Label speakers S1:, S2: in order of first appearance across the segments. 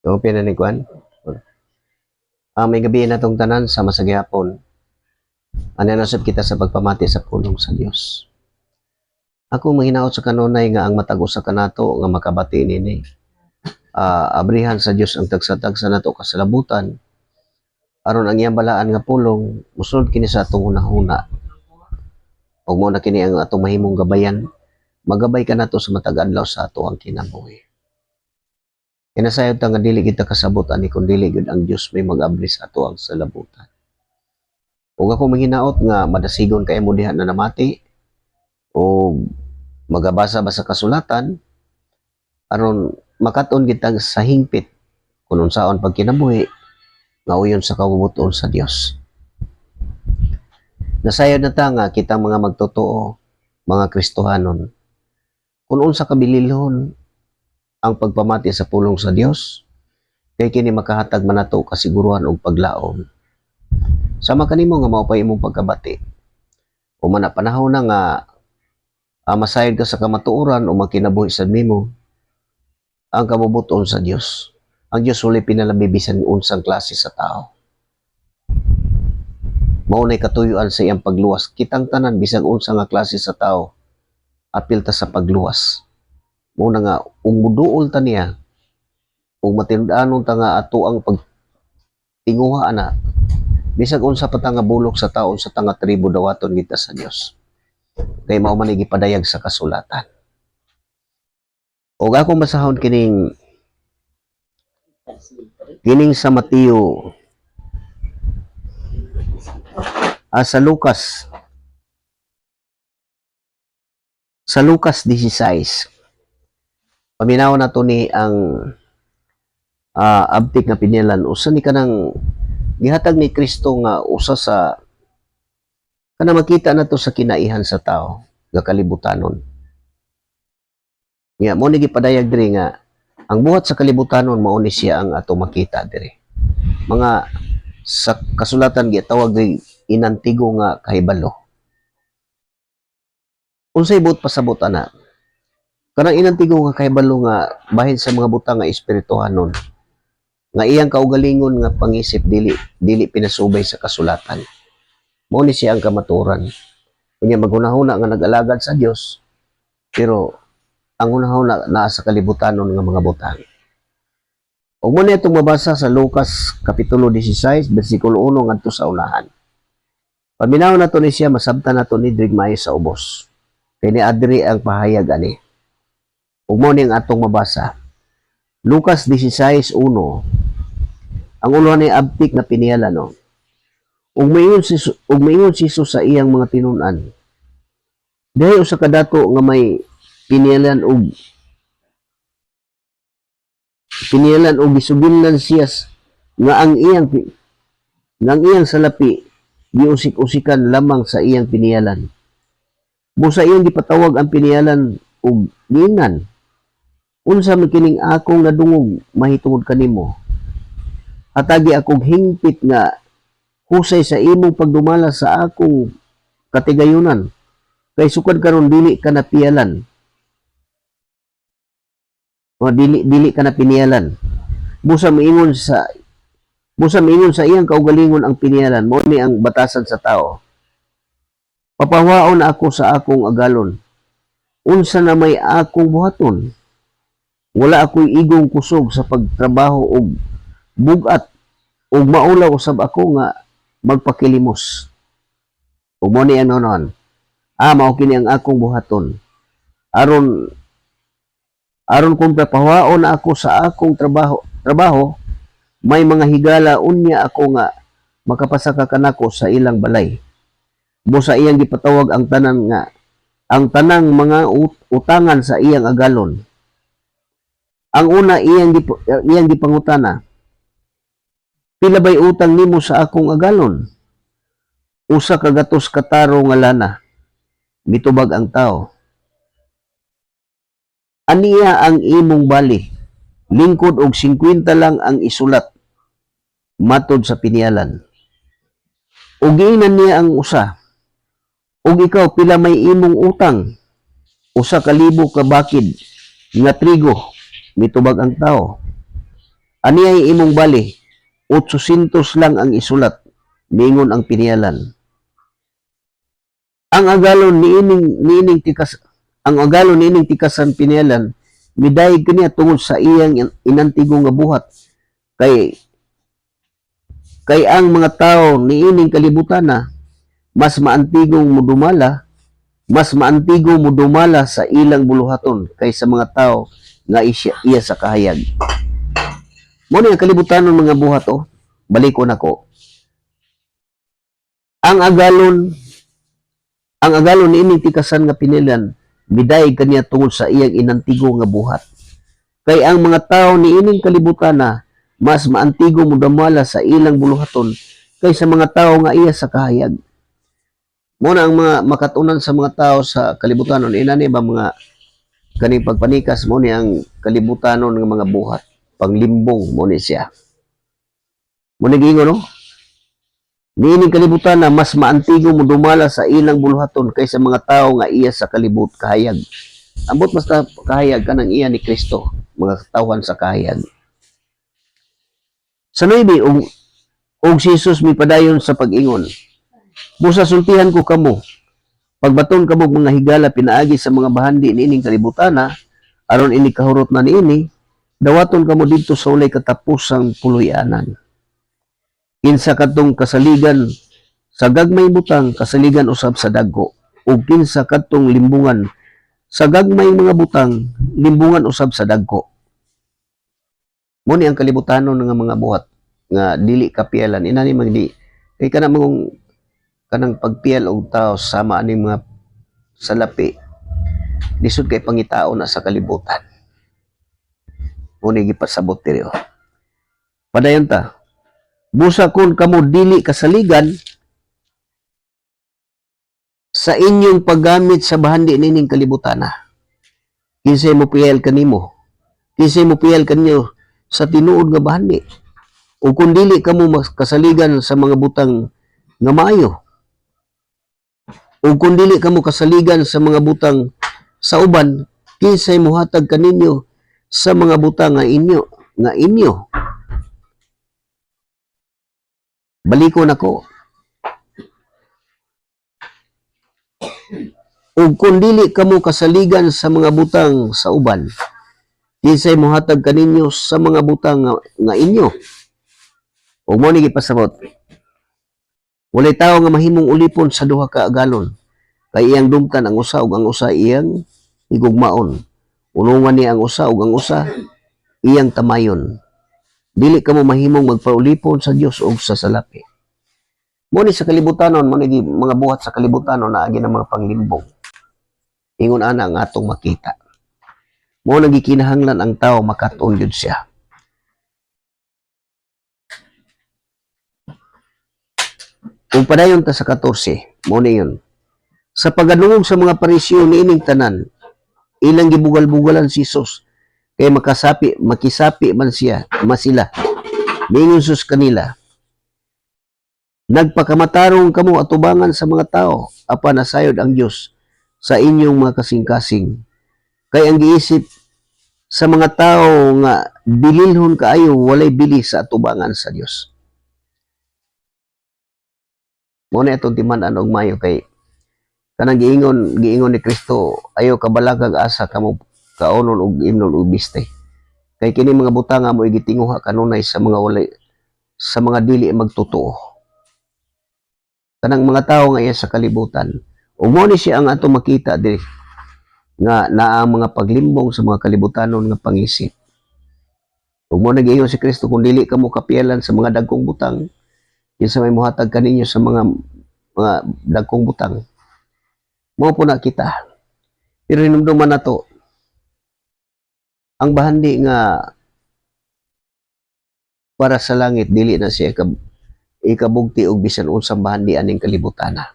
S1: So, pinanikuan. May gabi na itong tanan sa masagyapon. Ananasab kita sa pagpamati sa pulong sa Dios. Ako mahinaot sa kanunay nga ang matag usa kanato nga makabati nini. Abrihan sa Dios ang tagsa-tagsa nato kasalabutan. Aron ang iyang balaan nga pulong musunod kini sa atong hunahuna. Ug mo na kini ang atong mahimong gabayan. Magabay ka nato sa matag adlaw sa ato ang kinabuhi. Kinasayod ta nga dili kita kasabot ani kun dili gud ang Dios may mag-abli sa ato ang salabutan. Ug ako manghinaot nga madasigon kay mo diha na namati o magabasa ba sa kasulatan aron makaton kita sa hingpit kun unsaon pagkinabuhi nga uyon sa kabubuton sa Dios. Nasayod na ta nga kitang mga magtotoo, mga Kristohanon, kung unsa kabililhon ang pagpamati sa pulong sa Dios, kay kini makahatag manato kasiguruhan og paglaom. Sama kanimo nga mao pa imong pagkabati. O man panahon na nga masayod ka sa kamatuoran o makinabuhi sa nimo ang kabubuton sa Dios. Ang Dios wala pinalabi bisan unsang klase sa tao. Mao nay katuyuan sa iyang pagluwas. Kitang tanan bisan unsa nga klase sa tao apil ta sa pagluwas. Muna nga, umuduol ta niya, kung matindanon ta nga ato ang pagtinguha na, bisag unsa pa ta nga bulok sa taon sa tanga tribo dawaton kita sa Dios. Kay mao man gipadayag sa kasulatan. O ako masahon kining sa Mateo sa Lucas 16. Paminaw na to ni ang abtik nga pinilan usa ni kanang gihatag ni Kristo nga usa sa kana makita na to sa kinaihan sa tao nga kalibutanon. Nga mo ni gipadayag diri nga ang buhat sa kalibutanon mao ni siya ang ato makita diri. Mga sa kasulatan gitawag diri inantigo nga kahibalo. Unsay buot pasabot ana? Kanang inantigo nga kahibalo nga bahin sa mga butang nga espirituhanon nga iyang kaugalingon nga pangisip dili pinasubay sa kasulatan. Mao ni siya ang kamaturan. Kunya maghunahuna nga nag-alagad sa Dios pero ang hunahuna naa sa kalibutanon nga mga butang. Ug mo ni itong mabasa sa Lucas kapitulo 16 bersikulo 1 ngadto sa unahan. Paminaw na to ni siya masabtan na to ni Drigmay sa ubos. Kay ni adri ang pahayag ani. Ug mo ni ang atong mabasa. Lucas 16:1. Ang ulo ni abtik na piniala no. Ug mayon si Jesus sa iyang mga tinun-an. Dahil usa ka dato nga may pinialan og gisuginlan siya nga ang iyang salapi giusik-usikan lamang sa iyang pinialan. Busa iyang gipatawag ang pinialan og giingnan. Unsa man kining akong nadungog mahitungod kanimo. Hatagi akong hingpit nga husay sa imong pagdumala sa akong katigayunan. Kay sukad karon dili ka na pialan. O dili ka na pinialan. Busa miingon sa iyang kaugalingon ang pinialan, mo ni ang batasan sa tao. Papawaon ako sa akong agalon. Unsa na may akong buhaton. Wala ako'y igong kusog sa pagtrabaho og bugat og maulaw usab ako nga magpakilimos. Ug mo ni anonon. Mao kini ang akong buhaton. Aron kung papawaon na ako sa akong trabaho may mga higala unya ako nga makapasaka kanako sa ilang balay. Busa iyang gipatawag ang tanang mga utangan sa iyang agalon. Ang una iyang gipangutana, pila bay utang nimo sa akong agalon? Usa ka gatos kataro nga lana. Mitubag ang tao. Aniya ang imong bali. Lingkod og 50 lang ang isulat. Matod sa pinialan. Ug giingnan niya ang usa. Ug ikaw pila may imong utang? Usa ka libo ka bakid nga trigo. Mitubag ang tao. Ani ay imong bali, 800 lang ang isulat, mingon ang pinialan. Ang agalon niining tikas ang agalon niining tikasan pinialan, midayeg kaniya tungod sa iyang inantigo nga buhat. Kay ang mga tao niining kalibutan na mas maantigong mudumala sa ilang buluhaton kaysa mga tao nga iya sa kahayag. Mo ni ang kalibutan ng mga buhat balikon ako. Ang agalon niining tikasan nga pinilan, midayeg kaniya tungod sa iyang inantigo nga buhat. Kay ang mga tao niining kalibutan na mas maantigo mudamala sa ilang buluhaton kaysa mga tao nga iya sa kahayag. Muna ang mga makatunan sa mga tao sa kalibutanon, inani ba mga kaning pagpanikas, mo ni ang kalibutanon ng mga buhat, panglimbong mo ni siya. Mo ni gingon no? Niining kalibutan na mas maantigo mo dumala sa ilang buluhaton kaysa mga tao nga iya sa kahayag. Ambot basta kahayag ka ng iya ni Kristo, mga tauhan sa kahayag. Sa 9, og si Jesus mi padayon sa pag-ingon. Busa sultihan ko kamo, pagbaton kamo mga higala pinaagi sa mga bahandi niining kalibutana, aron ini kahurot na niini, dawaton kamo didto sa ulay katapusang puloy-anan. Kinsa kadtong kasaligan sa gagmay butang, kasaligan usab sa dagko, ug kinsa kadtong limbungan sa gagmay mga butang, limbungan usab sa dagko. Mo ni ang kalibutanon nga mga buhat nga dili kapialan, inani magdi kay kanang pagpial og tao sama ani mga salapi lisod kay pangitao na sa kalibutan. Mo ni gipasabot diri. Padayon ta. Busa kun kamo dili kasaligan sa inyong paggamit sa bahandi nining kalibutana. Kinsay mo piyal kanimo? Kinsay mo piyal kanyo sa tinuod nga bahandi? O kung dili kamo kasaligan sa mga butang nga maayo, o kung dili kamo kasaligan sa mga butang sa uban, kinsay mohatag kaninyo sa mga butang nga inyo. Balikon ako. O kung dili kamo kasaligan sa mga butang sa uban, kinsay mohatag kaninyo sa mga butang nga inyo. O mo ni gipasabot. Walay tao nga mahimong ulipon sa duha ka agalon. Kay iyang dumtan ang usa ug ang usa iyang higugmaon. Unungan ni ang usa ug ang usa iyang tamayon. Dili kamo mahimong magpaulipon sa Dios ug sa salapi. Mo ni sa kalibutanon, mo ni mga buhat sa kalibutanon na agi ng mga panglimbong. Ingon ana ang atong makita. Mo nang gikinahanglan ang tao makaton gyud siya. Kung padayon ta sa 14, mo ni yun. Sa pagadungog sa mga parisyo niining tanan, ilang gibugal-bugalan si Jesus, kay makisapi man sila. Mingon sus kanila, nagpakamatarong kamo atubangan sa mga tao, apan nasayod ang Dios sa inyong mga kasing-kasing. Kay ang giisip sa mga tao nga bililhon kaayo, walay bili sa atubangan sa Dios. Muna itong timan-an og mayo kay kanang giingon ni Kristo, ayo kabalagag asa kamo kaonon og imnon og biste. Kay kini mga butang mo gitinguha kanunay sa mga dili magtotoo. Kanang mga tao nga iya sa kalibutan. Ug mo ni siya ang ato makita diri nga naa ang mga paglimbong sa mga kalibutanon nga pangisip. Ug mo nagiingon si Kristo, kung dili kamo kapialan sa mga dagkong butang, kinsa may mohatag kaninyo sa mga dagkong butang. Mo po na kita. Pero hinumduman na to, ang bahandi nga para sa langit, dili na siya ikabugti og bisan unsang bahandi aning kalibutana.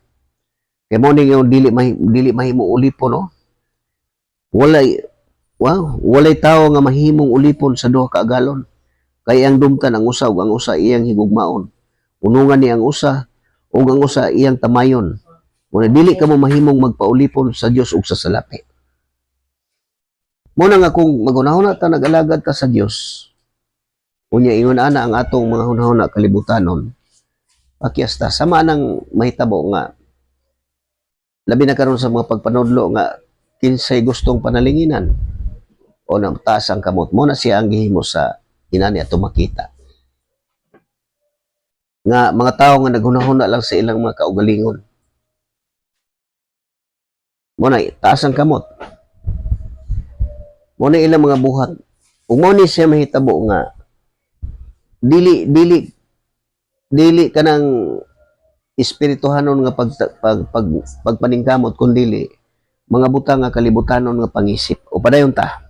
S1: Kaya mo ning dili mahimo ulipon, no? Walay tao nga mahimong ulipon sa duha ka agalon. Kay ang dumtan ang usa ug ang usa iyang higugmaon. Unungan ni ang usa ug ang usa iyang tamayon. Muna dili kamo mahimong magpaulipon sa Dios ug sa salapi. Muna nga kung magunahon ta nag-alagad ta sa Dios, Unya ingon ana ang atong mga hunahuna kalibutanon. Pakyasta sama nang mahitabo nga labi na karon sa mga pagpanudlo nga kinsay gustong panalinginan o nang taas ang kamot mo na siya ang gihimo sa inani ato makita. Nga mga tao nga naghunahuna lang sa ilang mga kaugalingon. Mo na taas ang kamot. Mo na ilang mga buhat. Ug mo ni siya mahitabo nga dili kanang espirituhanon nga pagpaningkamot kundi mga butang nga kalibutanon nga pangisip. O padayon ta.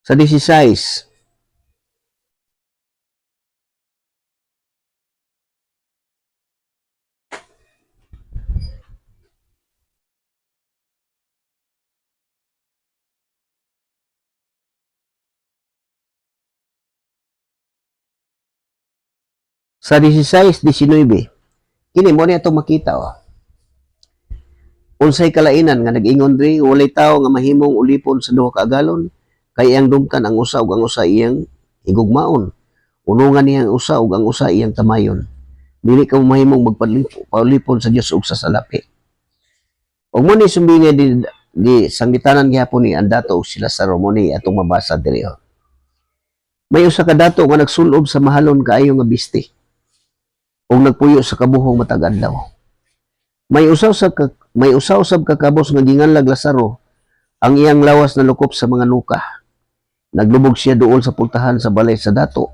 S1: Sa 16, sa 16, 19, kini mo ni atong makita unsay kalainan nga nag-ingon diri walay tawo nga mahimong ulipon sa duha ka agalon kay iyang dumkan ang usa ug ang usa iyang higugmaon. Unungan niya ang usa ug ang usa iyang tamayon. Dili ka mahimong magpalipon sa Dios ug sa salapi. Ug mo ni sumbingi di sanggitanan gihapon ni ang dato ug sila sa Romoni atong mabasa diri. May usa ka dato nga nagsulob sa mahalon kaayo nga bisti ug nagpuyo sa kabuhong matag adlaw. May usaw sab kakabos nga ginganlag Lazaro ang iyang lawas na lukop sa mga nuka. Naglubog siya duol sa pultahan sa balay sa dato.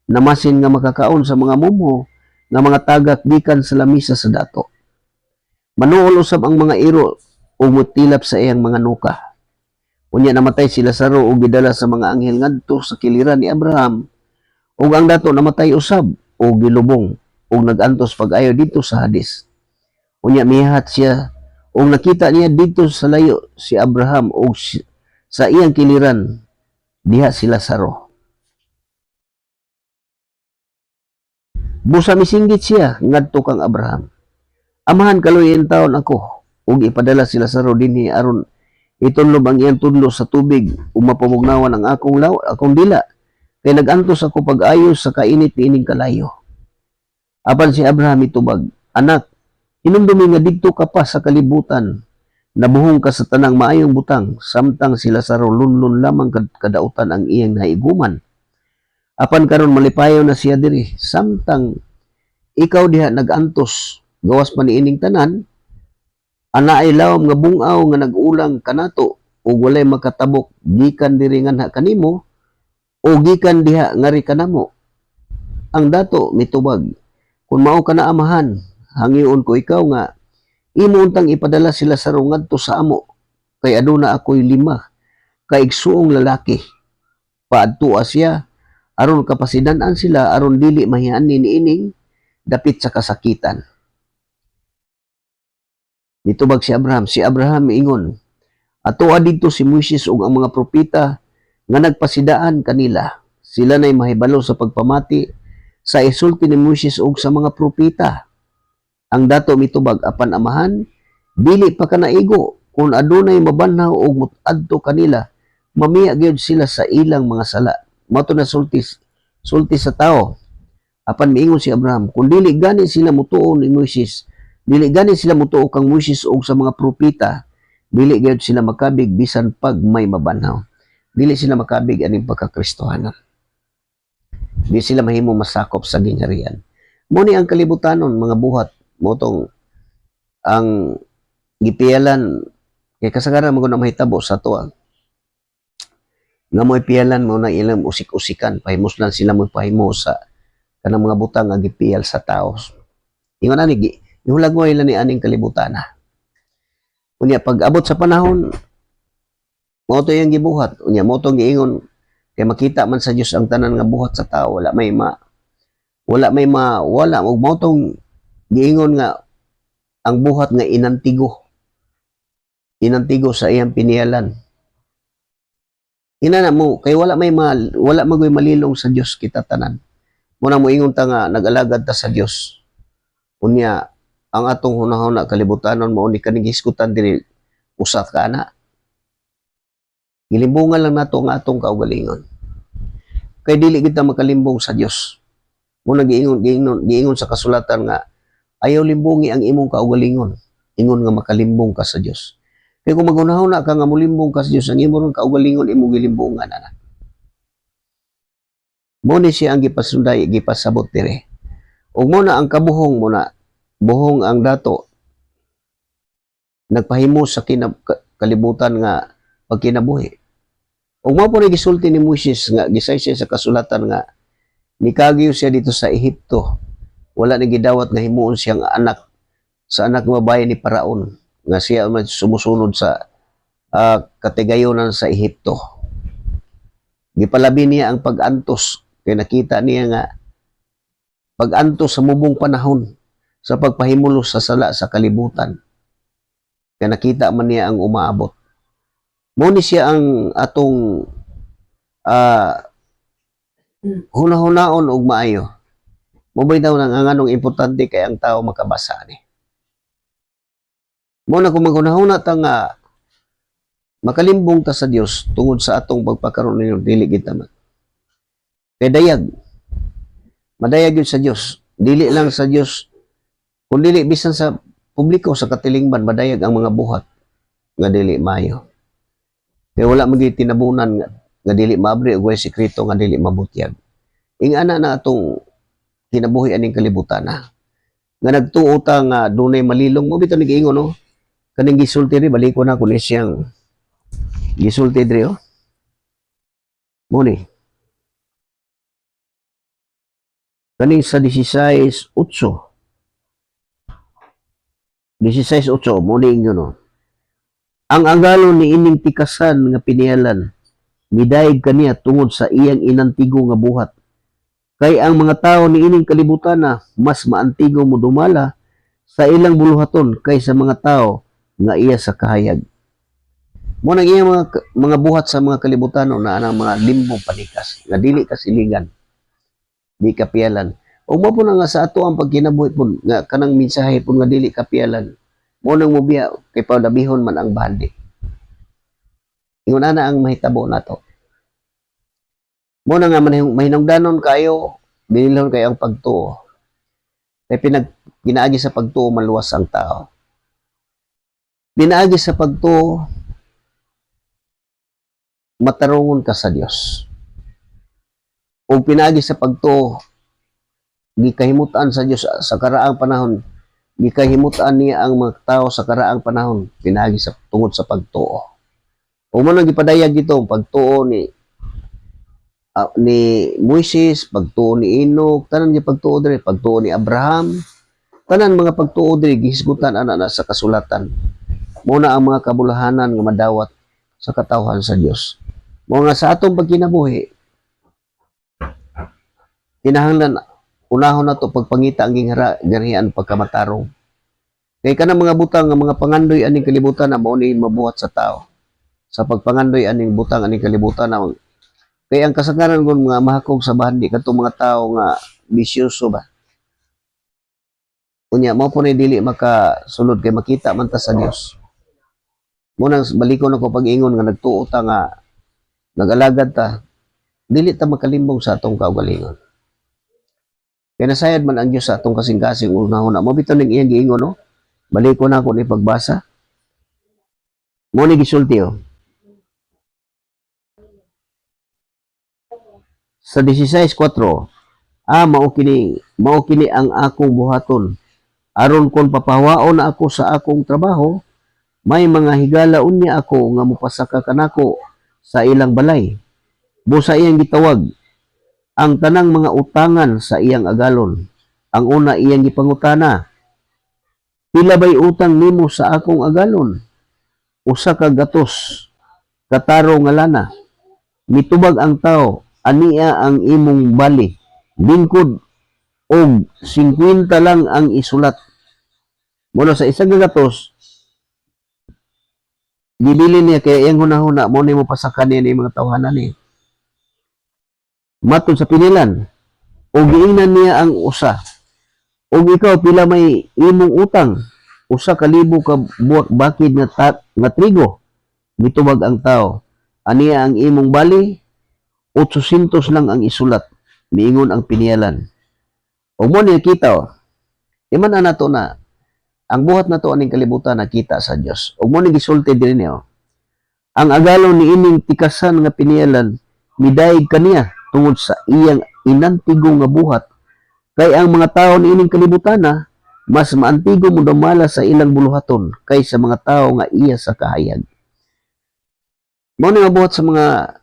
S1: Namasin nga makakaon sa mga mumho nga mga tagak gikan sa lamisa sa dato. Manuol usab ang mga iro ug mutilap sa iyang mga nuka. Unya namatay si Lazaro ug gidala sa mga anghel ngadto sa kiliran ni Abraham ug ang dato namatay usab ug gilubong ug nagantos pag-ayo dito sa Hades. Unya mihat siya ug nakita niya dito sa layo si Abraham ug sa iyang kiliran diha si Lazaro. Busa misinggit siya ngadto kang Abraham. Amahan kaluyin taon ako ug ipadala si Lazaro dinhi aron itunlob ang iyang tudlo sa tubig ug mapamugnawan ang akong dila kay nagantos ako pag-ayo sa kainit niining kalayo. Apan si Abraham itubag, anak, hinumdumi nga didto ka pa sa kalibutan, nabuhong ka sa tanang maayong butang, samtang si Lazaro lunlun lamang kadautan ang iyang naiguman. Apan karon malipayo na siya diri, samtang ikaw diha nagantos, gawas pa niining tanan, ana ay lawom nga bungaw nga nag-ulang kanato, ug walay makatabok gikan diri nganha kanimo, o gikan diha ngari kanamo. Ang dato mitubag, kung mao ka na amahan, hangiun ko ikaw nga imo untang ipadala sila sa ngadto sa amo kay aduna ako'y 5 kaigsuong lalaki. Paadtua siya aron kapasidan-an sila aron dili mahiani niining dapit sa kasakitan. Nitubag si Abraham miingon, atoa didto si Moises ug ang mga propeta nga nagpasidaan kanila. Sila nay mahibalo sa pagpamati sa isulti ni Moises ug sa mga propeta. Ang dato mitubag, apan amahan, dili pa ka naigo kung adunay mabanhaw og mutadto kanila, mamiya gyud sila sa ilang mga sala. Mato na sulti sa tao. Apan miingon si Abraham, kung dili gani sila mutuo ni Moises, dili gani sila mutuo kang Moises ug sa mga propeta, dili gyud sila makabig bisan pag may mabanhaw. Dili sila makabig aning pagkakristohanan. Di sila mahimo masakop sa gingharian. Muni ang kalibutanon mga buhat motong ang gipiyalan kay kasagaran mo na mahitabo sa tuwa. Nga mo ipiyalan mo na ilang usik-usikan, pahimos lang sila mo pahimo sa kanang mga butang nga gipiyal sa tao. Ingon ani ihulag mo ila ni aning kalibutana. Unya pag abot sa panahon mo to yung gibuhat, unya mo to giingon kay makita man sa Dios ang tanan nga buhat sa tao, wala ug mo tong giingon nga ang buhat nga inantigo sa iyang piniyalan. Inana mo kay wala magoy malilong sa Dios kita tanan. Muna mo ingon ta nga nag-alagad ta sa Dios. Unya ang atong hunahuna kalibutanon mao ni kaning hisgutan diri usa ka ana. Gilimbungan lang nato ang atong kaugalingon. Kay dili kita makalimbong sa Dios. Muna giingon sa kasulatan nga ayaw limbungi ang imong kaugalingon. Ingon nga makalimbong ka sa Dios. Kaya kung magunahuna ka nga mulimbong ka sa Dios, ang imong kaugalingon imong gilimbungan ana. Mo ni siya ang gipasunday, gipasabot dire. Ug mo na ang kabuhong mo na buhong ang dato nagpahimo sa kalibutan nga pagkinabuhi. Ug mao po ni gisulti ni Moises nga gisay siya sa kasulatan nga nikagyo siya dito sa Ehipto. Wala ni gidawat nga himuon siyang anak sa anak nga babae ni Paraon nga siya man sumusunod sa katigayonan sa Ehipto. Gipalabi niya ang pag-antos kay nakita niya nga pag-antos sa mubong panahon sa pagpahimulos sa sala sa kalibutan. Kaya nakita man niya ang umaabot. Muni siya ang atong hunahunaon og maayo. Mubay daw nang anganong importante kay ang tao makabasa ni. Muna kung maghunahuna ta nga makalimbong ta sa Dios tungod sa atong pagpakaroon ninyo dili kita man. Kay dayag. Madayag yun sa Dios. Dili lang sa Dios. Kung dili bisan sa publiko sa katilingban madayag ang mga buhat nga dili maayo. Kaya wala magiging tinabunan nga dili maabri o sikreto nga dili mabutyag. Ingana na atong kinabuhi aning kalibutan na. Nga nagtuo ta nga dunay malilong mo bitaw nigiingon no. Kaning gisulti ri balik ko na kun siyang gisulti diri oh. Muni. Kaning sa 16:8. 16:8 muni ingon no. Ang angalon ni ining tikasan nga pinialan, midayeg kaniya tungod sa iyang inantigo nga buhat. Kay ang mga tao ni ining kalibutan na mas maantigo mo dumala sa ilang buluhaton kaysa mga tao nga iya sa kahayag. Mo nang iyang mga buhat sa mga kalibutan na anang mga limbong panikas, nga dili kasiligan, di kapialan. O mo po na nga sa ato ang pagkinabuhi po, nga kanang mensahe po nga dili kapialan, mo nang mubiya kay paulabihon man ang bandi. Ingon ana ang mahitabo nato. Mo na nga mahinungdanon kayo, binilhon kayo ang pagtuo. Kay ginaagi sa pagtuo maluwas ang tao. Pinaagi sa pagtuo matarungon ka sa Dios. O pinaagi sa pagtuo gikahimutan sa Dios sa karaang panahon, gikahimutan niya ang mga tao sa karaang panahon pinaagi sa tungod sa pagtuo. O man ang gipadayag dito pagtuo ni Moises, pagtuo ni Enoch, tanan niya pagtuo diri, pagtuo ni Abraham, tanan mga pagtuo diri gihisgutan ana na sa kasulatan. Muna ang mga kabulahanan nga madawat sa katawhan sa Dios. Mo nga sa atong pagkinabuhi kinahanglan unahon nato pagpangita ang garihan pagkamatarong. Kay kanang mga butang nga mga pangandoy aning kalibutan na mao ni mabuhat sa tao. Sa pagpangandoy aning butang aning kalibutan na kay ang kasagaran kon mga mahakog sa bahandi kadtong mga tao nga bisyoso ba. Unya mao po ni dili makasulod kay makita man ta sa Dios. Munang balikon ako pag-ingon nga nagtuo ta nga nag-alagad ta dili ta makalimbong sa atong kaugalingon. Kaya nasayad man ang Diyos sa atong kasing-kasing unahon na. Mabito ning iyang giingon, no? Balik ko na ako ni pagbasa. Mo ni gisulti, oh. Sa 16:4, mao kini ang akong buhaton. Aron kon papawaon na ako sa akong trabaho, may mga higala unya ako nga mopasaka kanako sa ilang balay. Busa iyang gitawag ang tanang mga utangan sa iyang agalon. Ang una iyang gipangutana, pila bay utang nimo sa akong agalon? Usa ka gatos, kataro nga lana. Mitubag ang tao, ania ang imong bali. Bingkod og 50 lang ang isulat. Mula sa isang gatos, gibili niya kaya iyang hunahuna, mo ni mo pasakan niya ni mga tawhanan niya. Matod sa pinilan, o giingnan niya ang usa. O ikaw pila may imong utang, usa ka libo ka buwak bakid nga trigo. Mitubag ang tao, Aniya ang imong bali, 800 lang ang isulat. Miingon ang pinialan. O mo ni kita, iman na to na, ang buhat na to aning kalibutan nakita sa Dios. O mo ni gisulti din niyo. Ang agalon ni ining tikasan nga pinialan, midayeg kaniya tungod sa iyang inantigo nga buhat. Kay ang mga tao ni ining kalibutan na, mas maantigo mo damala sa ilang buluhaton kaysa mga tao nga iya sa kahayag. Mo ni mabuhat sa mga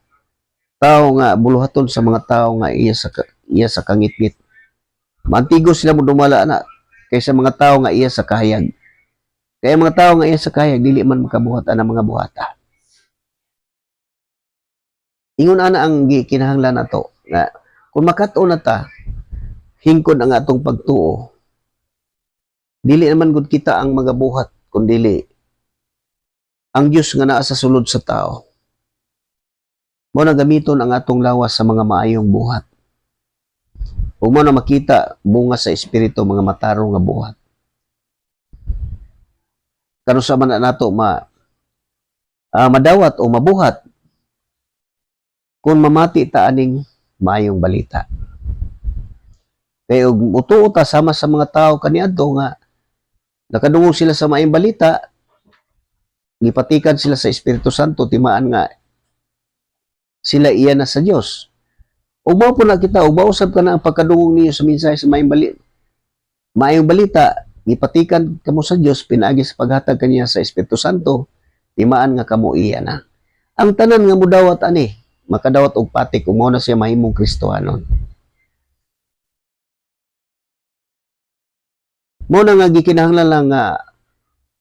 S1: tao nga buluhaton sa mga tao nga iya sa kangitngit. Maantigo sila mo dumala na kaysa mga tao nga iya sa kahayag. Kaya mga tao nga iya sa kahayag dili man makabuhat ang mga buhata. Ingon ana ang kinahanglan nato nga kung makato na ta hingkod ang atong pagtuo. Dili naman gud kita ang mga buhat kundi ang Dios nga naa sa sulod sa tao. Mo na gamiton ang atong lawas sa mga maayong buhat. Ug mo na makita bunga sa espiritu mga matarong nga buhat. Karon sa man nato madawat o mabuhat kung mamati ta aning maayong balita. Kay og mutuo ta sama sa mga tao kaniadto nga nakadungog sila sa maayong balita, gipatikan sila sa Espiritu Santo timaan nga sila iya na sa Dios. Ug mao po na kita, ug mausab ka na ang pagkadungog niyo sa mensahe sa maayong balita, gipatikan kamo sa Dios pinaagi sa paghatag kaniya sa Espiritu Santo, timaan nga kamo iya na. Ang tanan nga mudawat ani, makadawat og patik ug mao na siya mahimong Kristohanon. Mao na nga gikinahanglan lang nga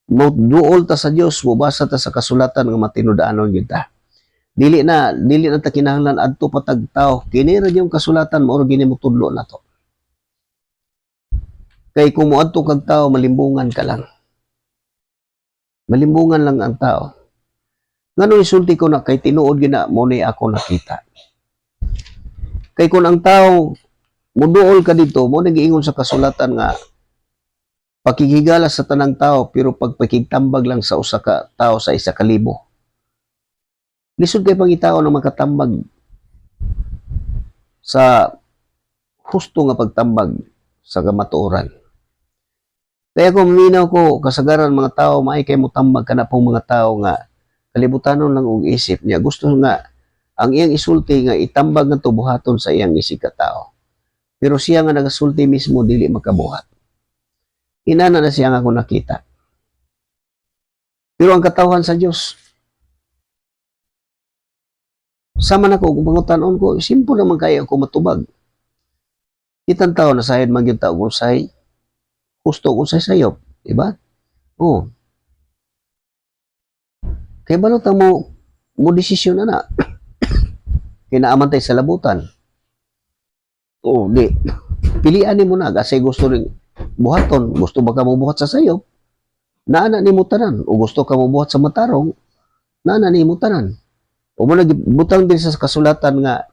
S1: duol ta sa Dios, mubasa ta sa kasulatan nga matinud-anon gyud ta. Dili na ta kinahanglan adto patag tao. Kini ra yung kasulatan mao gini mo tudlo na to. Kay kung moadto kag tao malimbungan ka lang. Malimbungan lang ang tao. Ngano isulti ko na kay tinuod gina mo ni ako nakita. Kay kung ang tao muduol ka dito, mo nagiingon sa kasulatan nga pakikigala sa tanang tao pero pagpakigtambag lang sa usa ka tao sa isa ka libo. Lisod kay pangitao na makatambag sa husto nga pagtambag sa kamatuoran. Kaya kung minaw ko kasagaran mga tao maay kay mo tambag kana pong mga tao nga kalibutanon lang og isip niya. Gusto nga ang iyang isulti nga itambag nga tubuhaton sa iyang isip ka tao. Pero siya nga nagasulti mismo dili makabuhat. Inana na siya nga ako nakita. Pero ang katawhan sa Dios sama na ko, kung pangutanon ko, simple naman kaya ako matubag. Kitang tao na sahid man yung tao kung say, gusto kung say sayop. Diba? Oo. Kaya balot mo desisyon na. Kinaamantay sa labutan. Oo, di. Pilian mo na, kasi gusto rin buhaton. Gusto ba ka mo buhat sa sayop? Naana ni mo tanan. O gusto ka mo buhat sa matarong? Naana ni mo tanan. O mo butang din sa kasulatan nga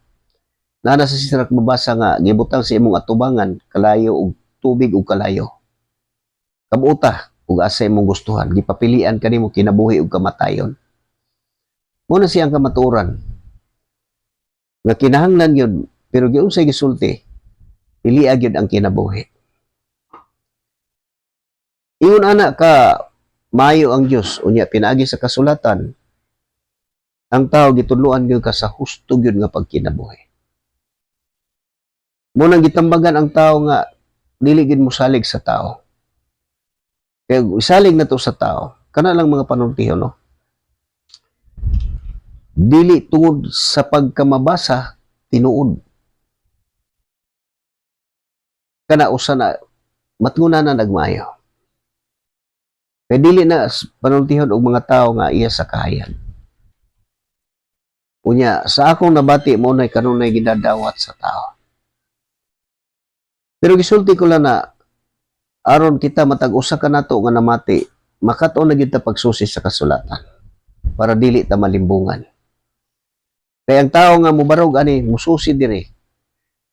S1: nana sa sisarak mabasa nga gibutang sa imong atubangan kalayo og tubig ug kalayo. Kabuta ug asa imong gustuhan, gipapilian kanimo kinabuhi ug kamatayon. Mo na siyang kamatuoran. Nga kinahanglan gyud pero giunsay gisulti, pili gyud ang kinabuhi. Ingon ana ka maayo ang Dios unya pinaagi sa kasulatan. Ang tao gitudloan gyud ka sa husto gyud nga pagkinabuhi. Mo nang gitambagan ang tao nga dili gyud mosalig sa tao. Kaya isalig na to sa tao. Kana lang mga panultiho no. Dili tungod sa pagkamabasa tinuod. Kana usa na matnguna na nagmaayo. Kaya dili na panultihon og mga tao nga iya sa kahayag. Unya, sa akong nabati mo na kanunay gidadawat sa tao. Pero gisulti ko lang na aron kita matag-usa ka nato nga namati, makato na gyud ta pagsusi sa kasulatan para dili ta malimbungan. Kaya ang tao nga mubarog ani mususi diri.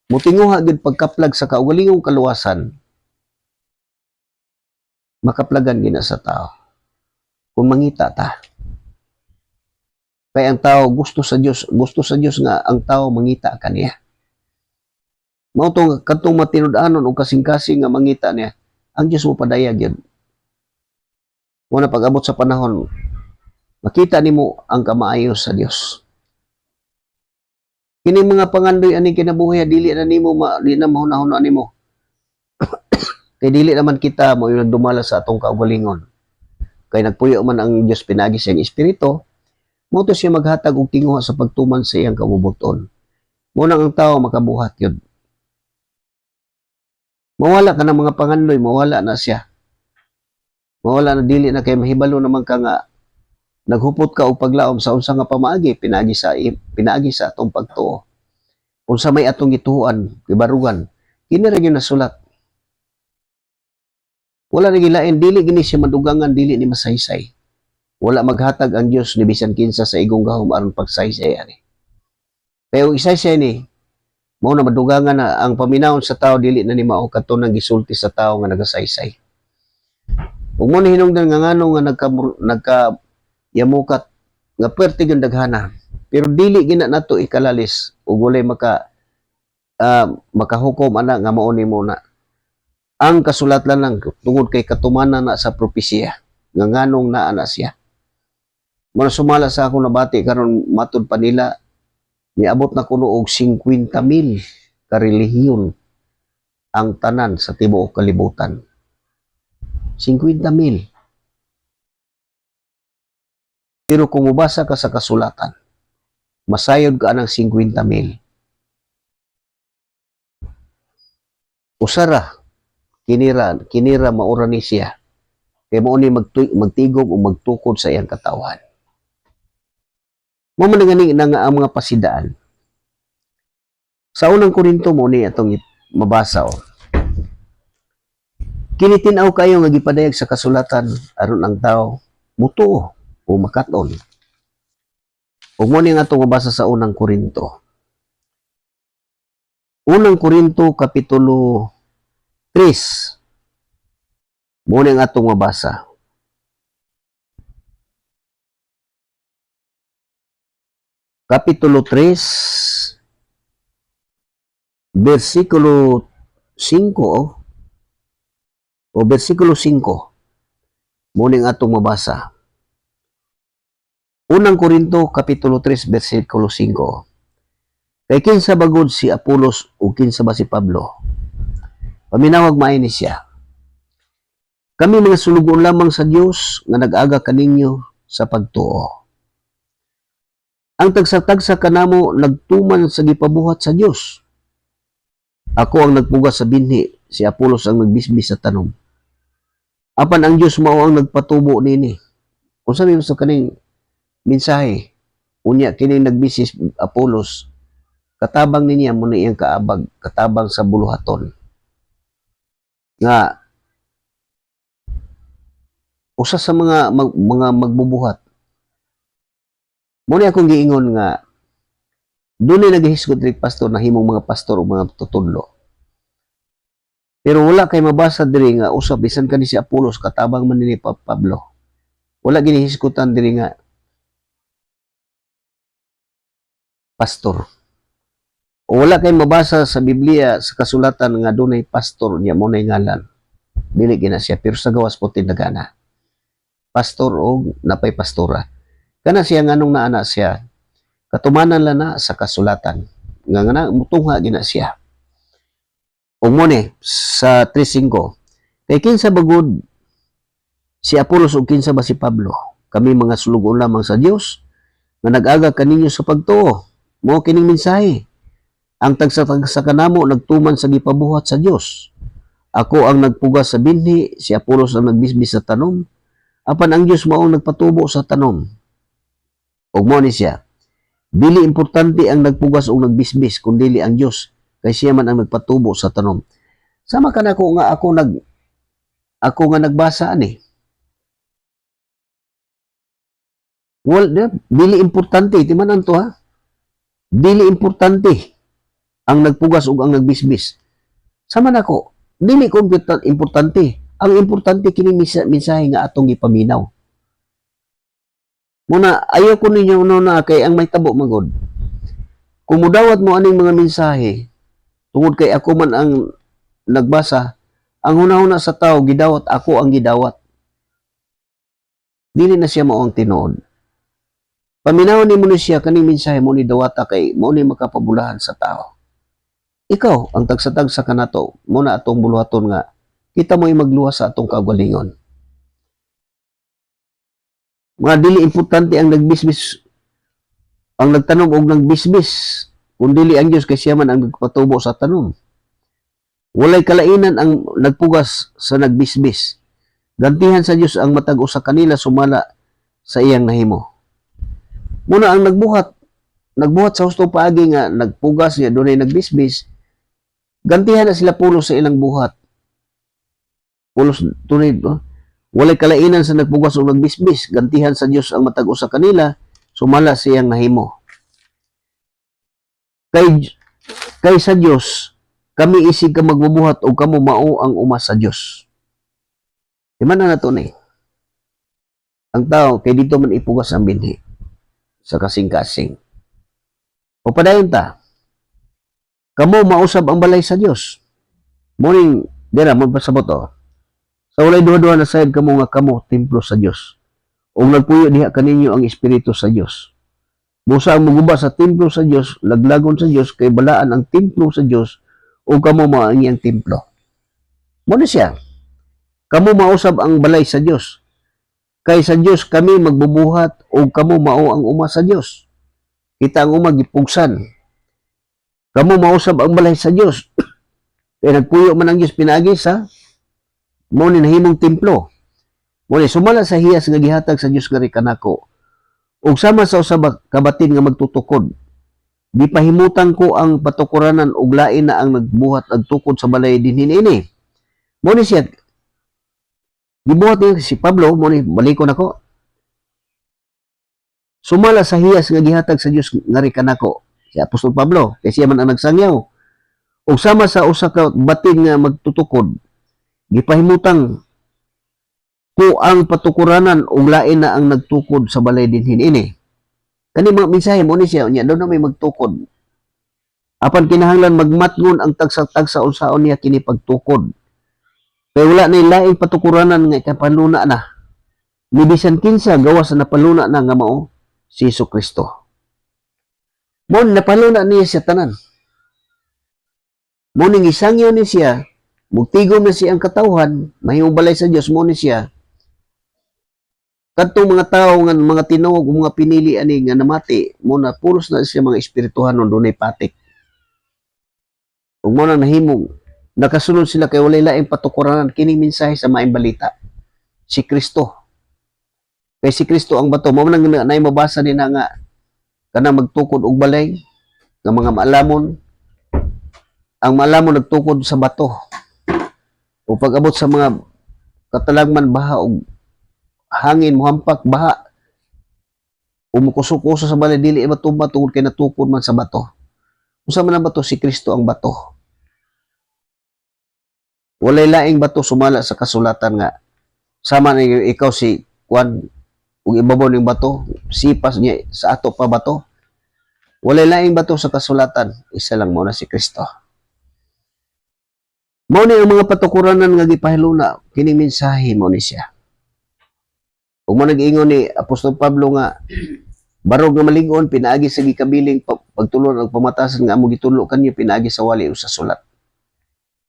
S1: Mutinguha gyud pagkaplag sa kaugalingong kaluwasan. Makaplagan gina sa tao. Kung mangita ta. Kaya ang tao gusto sa Dios nga ang tao mangita kaniya. Mao tong kadtong matinud-anon o kasing-kasing nga mangita niya, ang Dios mo padayag yun. Muna pag-abot sa panahon, makita nimo ang kamaayo sa Dios. Kini mga pangandoy ani kinabuhi dili na nimo di na mahuna-huna nimo. Kay dili naman kita mo yung dumala sa atong kaugalingon. Kay nagpuyo man ang Dios pinagi sa iyang espiritu, mo to siya maghatag og tinguha sa pagtuman sa iyang kabubuton. Muna ang tao makabuhat yun. Mawala ka ng mga pangandoy, mawala na siya. Mawala na dili na kay mahibalo naman ka nga naghupot ka og paglaom sa unsa nga pamaagi pinagi sa atong pagtuo. Unsa may atong gituhuan, gibarugan, kini ra gyud nasulat. Wala na gilain, dili gini siya madugangan, dili ni masaysay. Wala maghatag ang Dios ni bisan kinsa sa igong gahom aron pagsaysay ani. Pero isaysay ni mao na madugangan na ang paminawon sa tao dili na ni mao katunang gisulti sa tao nga nagasaysay. Ug mo ni hinungdan nga ngano nga nagka yamukat nga perti gyud daghana. Pero dili gina nato ikalalis ug walay makahukom ana nga mao ni muna. Ang kasulatan lang tungod kay katumanan na sa propesya nga nganong naa na siya. Muna sumala sa akong nabati karon matud pa nila niabot na kuno og 50,000 ka relihiyon ang tanan sa tibuok kalibutan. 50,000. Pero kung mubasa ka sa kasulatan, masayod ka ng 50,000. Usara, kinira maura ni siya. Kaya mo ni magtigog o magtukod sa iyang katawan. Mo man nga ang mga pasidaan. Sa unang Korinto mo ni atong mabasa o. Kinitinaw kayo nga gipadayag sa kasulatan aron ang tao mutuo o makaton. Ug mo ni nga atong mabasa sa unang Korinto. Unang Korinto kapitulo 3. Mo ni nga atong mabasa. Kapitulo 3, versikulo 5 o versikulo 5. Muning atong mabasa. Unang Korinto kapitulo 3 versikulo 5. Kay kinsa bagod si Apolos o kinsa ba si Pablo? Paminawag maayni siya. Kami mga sulugon lamang sa Dios nga nag-aga kaninyo sa pagtuo. Ang tagsa-tagsa kanamo nagtuman sa gipabuhat sa Dios. Ako ang nagpugas sa binhi, si Apolos ang nagbisbis sa tanom. Apan ang Dios mao ang nagpatubo nini. Kung sabi mo sa kaning mensahe, unya kining nagbisis Apolos, katabang niya mo na iyang kaabag, katabang sa buluhaton. Nga usa sa mga magbubuhat. Muna akong giingon nga dunay naghihisgot diri pastor na himong mga pastor o mga tutudlo. Pero wala kay mabasa diri nga usab bisan kani si Apolos katabang man ni Pablo. Wala ginihisgotan diri nga pastor. O wala kay mabasa sa Biblia sa kasulatan nga dunay pastor niya mo nay ngalan. Dili gina siya pero sa gawas po tinagana. Pastor o napay pastora. Kana siya nganong naana siya, katumanan lang na sa kasulatan. Nga mutungha gina siya. O mo ni, sa 3.5, kay kinsa bagod si Apolos o kinsa ba si Pablo? Kami mga sulugon lamang sa Dios nga nag-aga kaninyo sa pagtuo. Mo kining mensahe. Ang tagsa-tagsa kanamo nagtuman sa gipabuhat sa Dios. Ako ang nagpugas sa binhi, si Apolos ang nagbisbis sa tanom. Apan ang Dios mao ang nagpatubo sa tanom. Og mo ni siya, dili importante ang nagpugas o nagbisbis kundi ang Dios kay siya man ang nagpatubo sa tanom. Sama ka na ko nga ako nga nagbasa ani. Dili importante timanan to ha. Dili importante ang nagpugas o ang nagbisbis. Sama na ko, dili ko importante. Ang importante kini mensahe nga atong ipaminaw. Muna, ayaw ko ninyo na kay ang may tabo magod. Kung mudawat mo aning mga mensahe, tungod kay ako man ang nagbasa, ang hunahuna sa tao, gidawat, ako ang gidawat. Dili na siya mao ang tinuod. Paminawon ni mo ni siya, kaning mensahe mo ni dawata kay mo ni makapabulahan sa tao. Ikaw, ang tagsa-tagsa ka nato, muna atong buluhaton nga, kita mo'y magluwas sa atong kagalingon. Mga dili importante ang nagbisbis, ang nagtanom og nagbisbis, kung dili ang Dios kay siya man ang nagpatubo sa tanom. Walay kalainan ang nagpugas sa nagbisbis. Gantihan sa Dios ang matag usa kanila sumala sa iyang nahimo. Muna ang nagbuhat sa hustong paagi nga nagpugas niya dunay nagbisbis, gantihan na sila pulos sa ilang buhat. Pulos tunay, no? Walay kalainan sa nagpugas o nagbisbis, gantihan sa Dios ang matag usa kanila sumala sa iyang nahimo. Kay sa Dios kami isig ka magbubuhat o kamo mao ang uma sa Dios. Di man na nato ni. Ang tao kay dito man ipugas ang binhi sa kasing-kasing. O padayon ta, kamo mausab ang balay sa Dios. Morning, dira mo pasabot o. Sa walay duha-duha na sayad kamo nga kamo templo sa Dios. O nagpuyo diha kaninyo ang espiritu sa Dios. Busa ang muguba sa templo sa Dios, laglagon sa Dios kay balaan ang templo sa Dios o kamo mao ang iyang templo. Mo na siya. Kamo mausab ang balay sa Dios. Kay sa Dios kami magbubuhat o kamo mao ang uma sa Dios. Kita ang uma gipugsan. Kamo mausab ang balay sa Dios. Kaya nagpuyo man ang Dios pinaagi sa mo ni nahimong templo. Mo ni sumala sa hiyas nga gihatag sa Dios nga kanako. Ug sama sa usab kabatin nga magtutukod. Di pahimutan ko ang patukuranan ug lain na ang nagbuhat ag tukod sa balay dinhin ini. Mo ni siya gibuhat niya si Pablo, mo ni balikon ako. Sumala sa hiyas nga gihatag sa Dios nga kanako. Si Apostol Pablo, kay siya man ang nagsangyaw. Ug sama sa usa ka batin nga magtutukod, gipahimutang ko ang patukuranan ug lain na ang nagtukod sa balay dinhin ini. Kani mga mensahe mo ni siya, nya daw na may magtukod. Apan kinahanglan magmatngon ang tagsa-tagsa unsaon niya kini pagtukod. Kaya wala na laing patukuranan nga ikapanuna na. Ni bisan kinsa gawas na napaluna na nga mao si Jesucristo. Mo napaluna niya siya tanan. Mo ning isangyo ni siya, mugtigom na siya ang katawhan, mahimong balay sa Dios mo ni siya. Kadtong mga tao nga mga tinuog o mga pinili ani nga namati, mo na pulos na siya mga espirituhan nun dunay patik. Ug mo nang nahimong nakasunod sila kay walay laing patukuranan kining mensahe sa maayong balita. Si Kristo. Kay si Kristo ang bato. Mo nang nay mabasa din nga kana magtukod og balay nga mga maalamon. Ang maalamon nagtukod sa bato. O pag-abot sa mga katalagman baha og hangin muhampak baha. Umukusok-uso sa balay dili matumba tungod kay natukod man sa bato. Unsa man ang bato? Si Kristo ang bato. Walay laing bato sumala sa kasulatan nga sama na ikaw si Juan ug ibabaw ning bato sipas niya sa ato pa bato. Walay laing bato sa kasulatan, isa lang mo na si Kristo. Mao ni ang mga patukuranan nga gipahiluna kining mensahe mo ni siya. Ug mo nag-ingon ni Apostol Pablo nga barog nga malig-on pinaagi sa gikabiling pagtulon ang pamatasan nga amo gitulo kanyo pinaagi sa wali o sa sulat.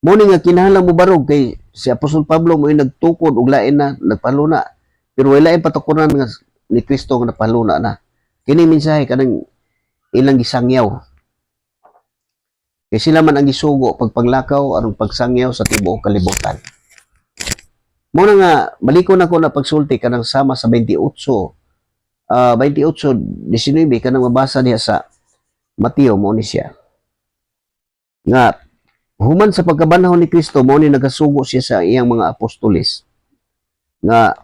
S1: Mo ni nga kinahanglan mo barog kay si Apostol Pablo mo nagtukod og lain na nagpaluna. Pero wala lain patukuran nga ni Kristo nga napaluna na. Kini mensahe kanang ilang gisangyaw. Kay sila man ang gisugo pagpanglakaw aron pagsangyaw sa tibuok kalibutan. Mo na nga balikon ako na pagsulti kanang sama sa 28:19 kanang mabasa diha sa Mateo mo ni siya. Nga human sa pagkabanhaw ni Kristo mo ni nagasugo siya sa iyang mga apostoles nga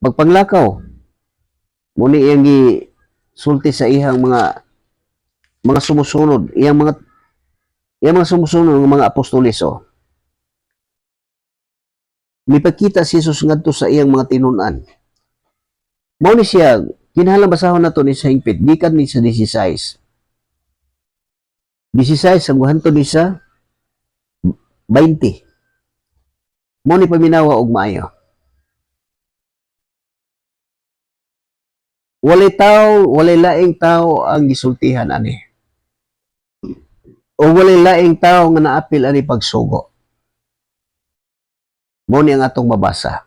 S1: pagpanglakaw mo ni iyang gisulti sa iyang mga sumusunod iyang mga sumusunod ng mga apostoles mipakita si Jesus ngadto sa iyang mga tinun-an. Mao ni siya Kinahanglan basahon nato ni sa hingpit gikan ni sa 16. 16 ang guhanto ni sa 20. Mo ni paminawa og maayo. Walay laing tao ang gisultihan ani. O walay laing tao nga naapil ani pagsugo. Mo ni ang atong mabasa.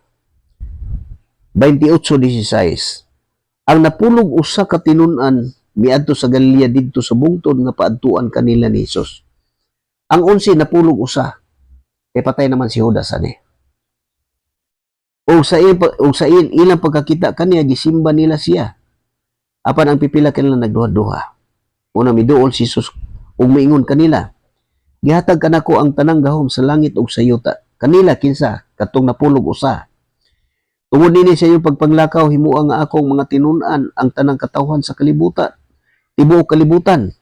S1: 28:16. Ang napulog usa ka tinun-an miadto sa Galilea didto sa bungtod nga paadtuan kanila ni Hesus. Ang 11 napulog usa. Kay patay naman si Judas ani. O sa ilang pagkakita kaniya gisimba nila siya. Apan ang pipila kanila nagduha-duha. Una miduol si Hesus ug miingon kanila, gihatag kanako ang tanang gahom sa langit ug sa yuta. Kanila kinsa katong napulog usa. Tungod nini sa iyong pagpanglakaw himuha nga akong mga tinun-an ang tanang katawhan sa kalibutan. Tibuok kalibutan.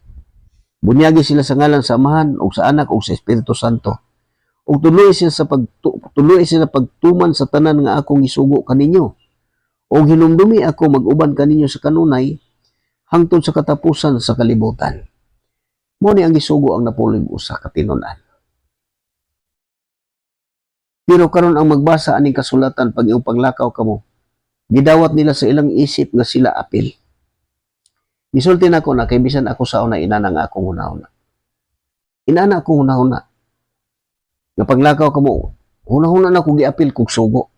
S1: Bunyagi sila sa ngalan sa Amahan ug sa Anak ug sa Espiritu Santo. Ug tuloy sila pagtuman sa tanan nga akong isugo kaninyo. Ug hinumdumi ako mag-uban kaninyo sa kanunay hangtod sa katapusan sa kalibutan. Mo ni ang gisugo ang napulog usa ka tinun-an. Pero karon ang magbasa aning kasulatan pag iyong panglakaw kamo, gidawat nila sa ilang isip nga sila apil. Gisulti nako na kay bisan ako sa una inana nga akong hunahuna. Inana akong hunahuna. Nga panglakaw kamo, hunahuna na ko giapil kog sugo.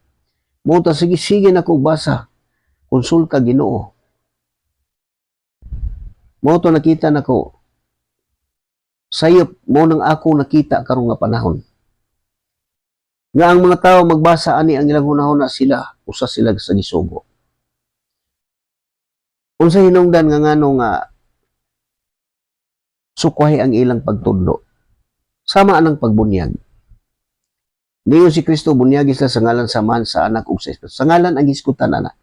S1: Mo ta sige na kog basa. Konsulta Ginoo. Mo to nakita nako. Sayop mo nang ako nakita karon nga panahon. Nga ang mga tao magbasa ani ang ilang hunahuna sila, usa sila sa gisugo. Unsa hinungdan nga ngano nga sukwahi ang ilang pagtudlo. Sama anang pagbunyag. Niyo si Kristo bunyagi sila sa ngalan sa Amahan, sa Anak ug sa Espiritu. Sa ngalan ang iskutan ana.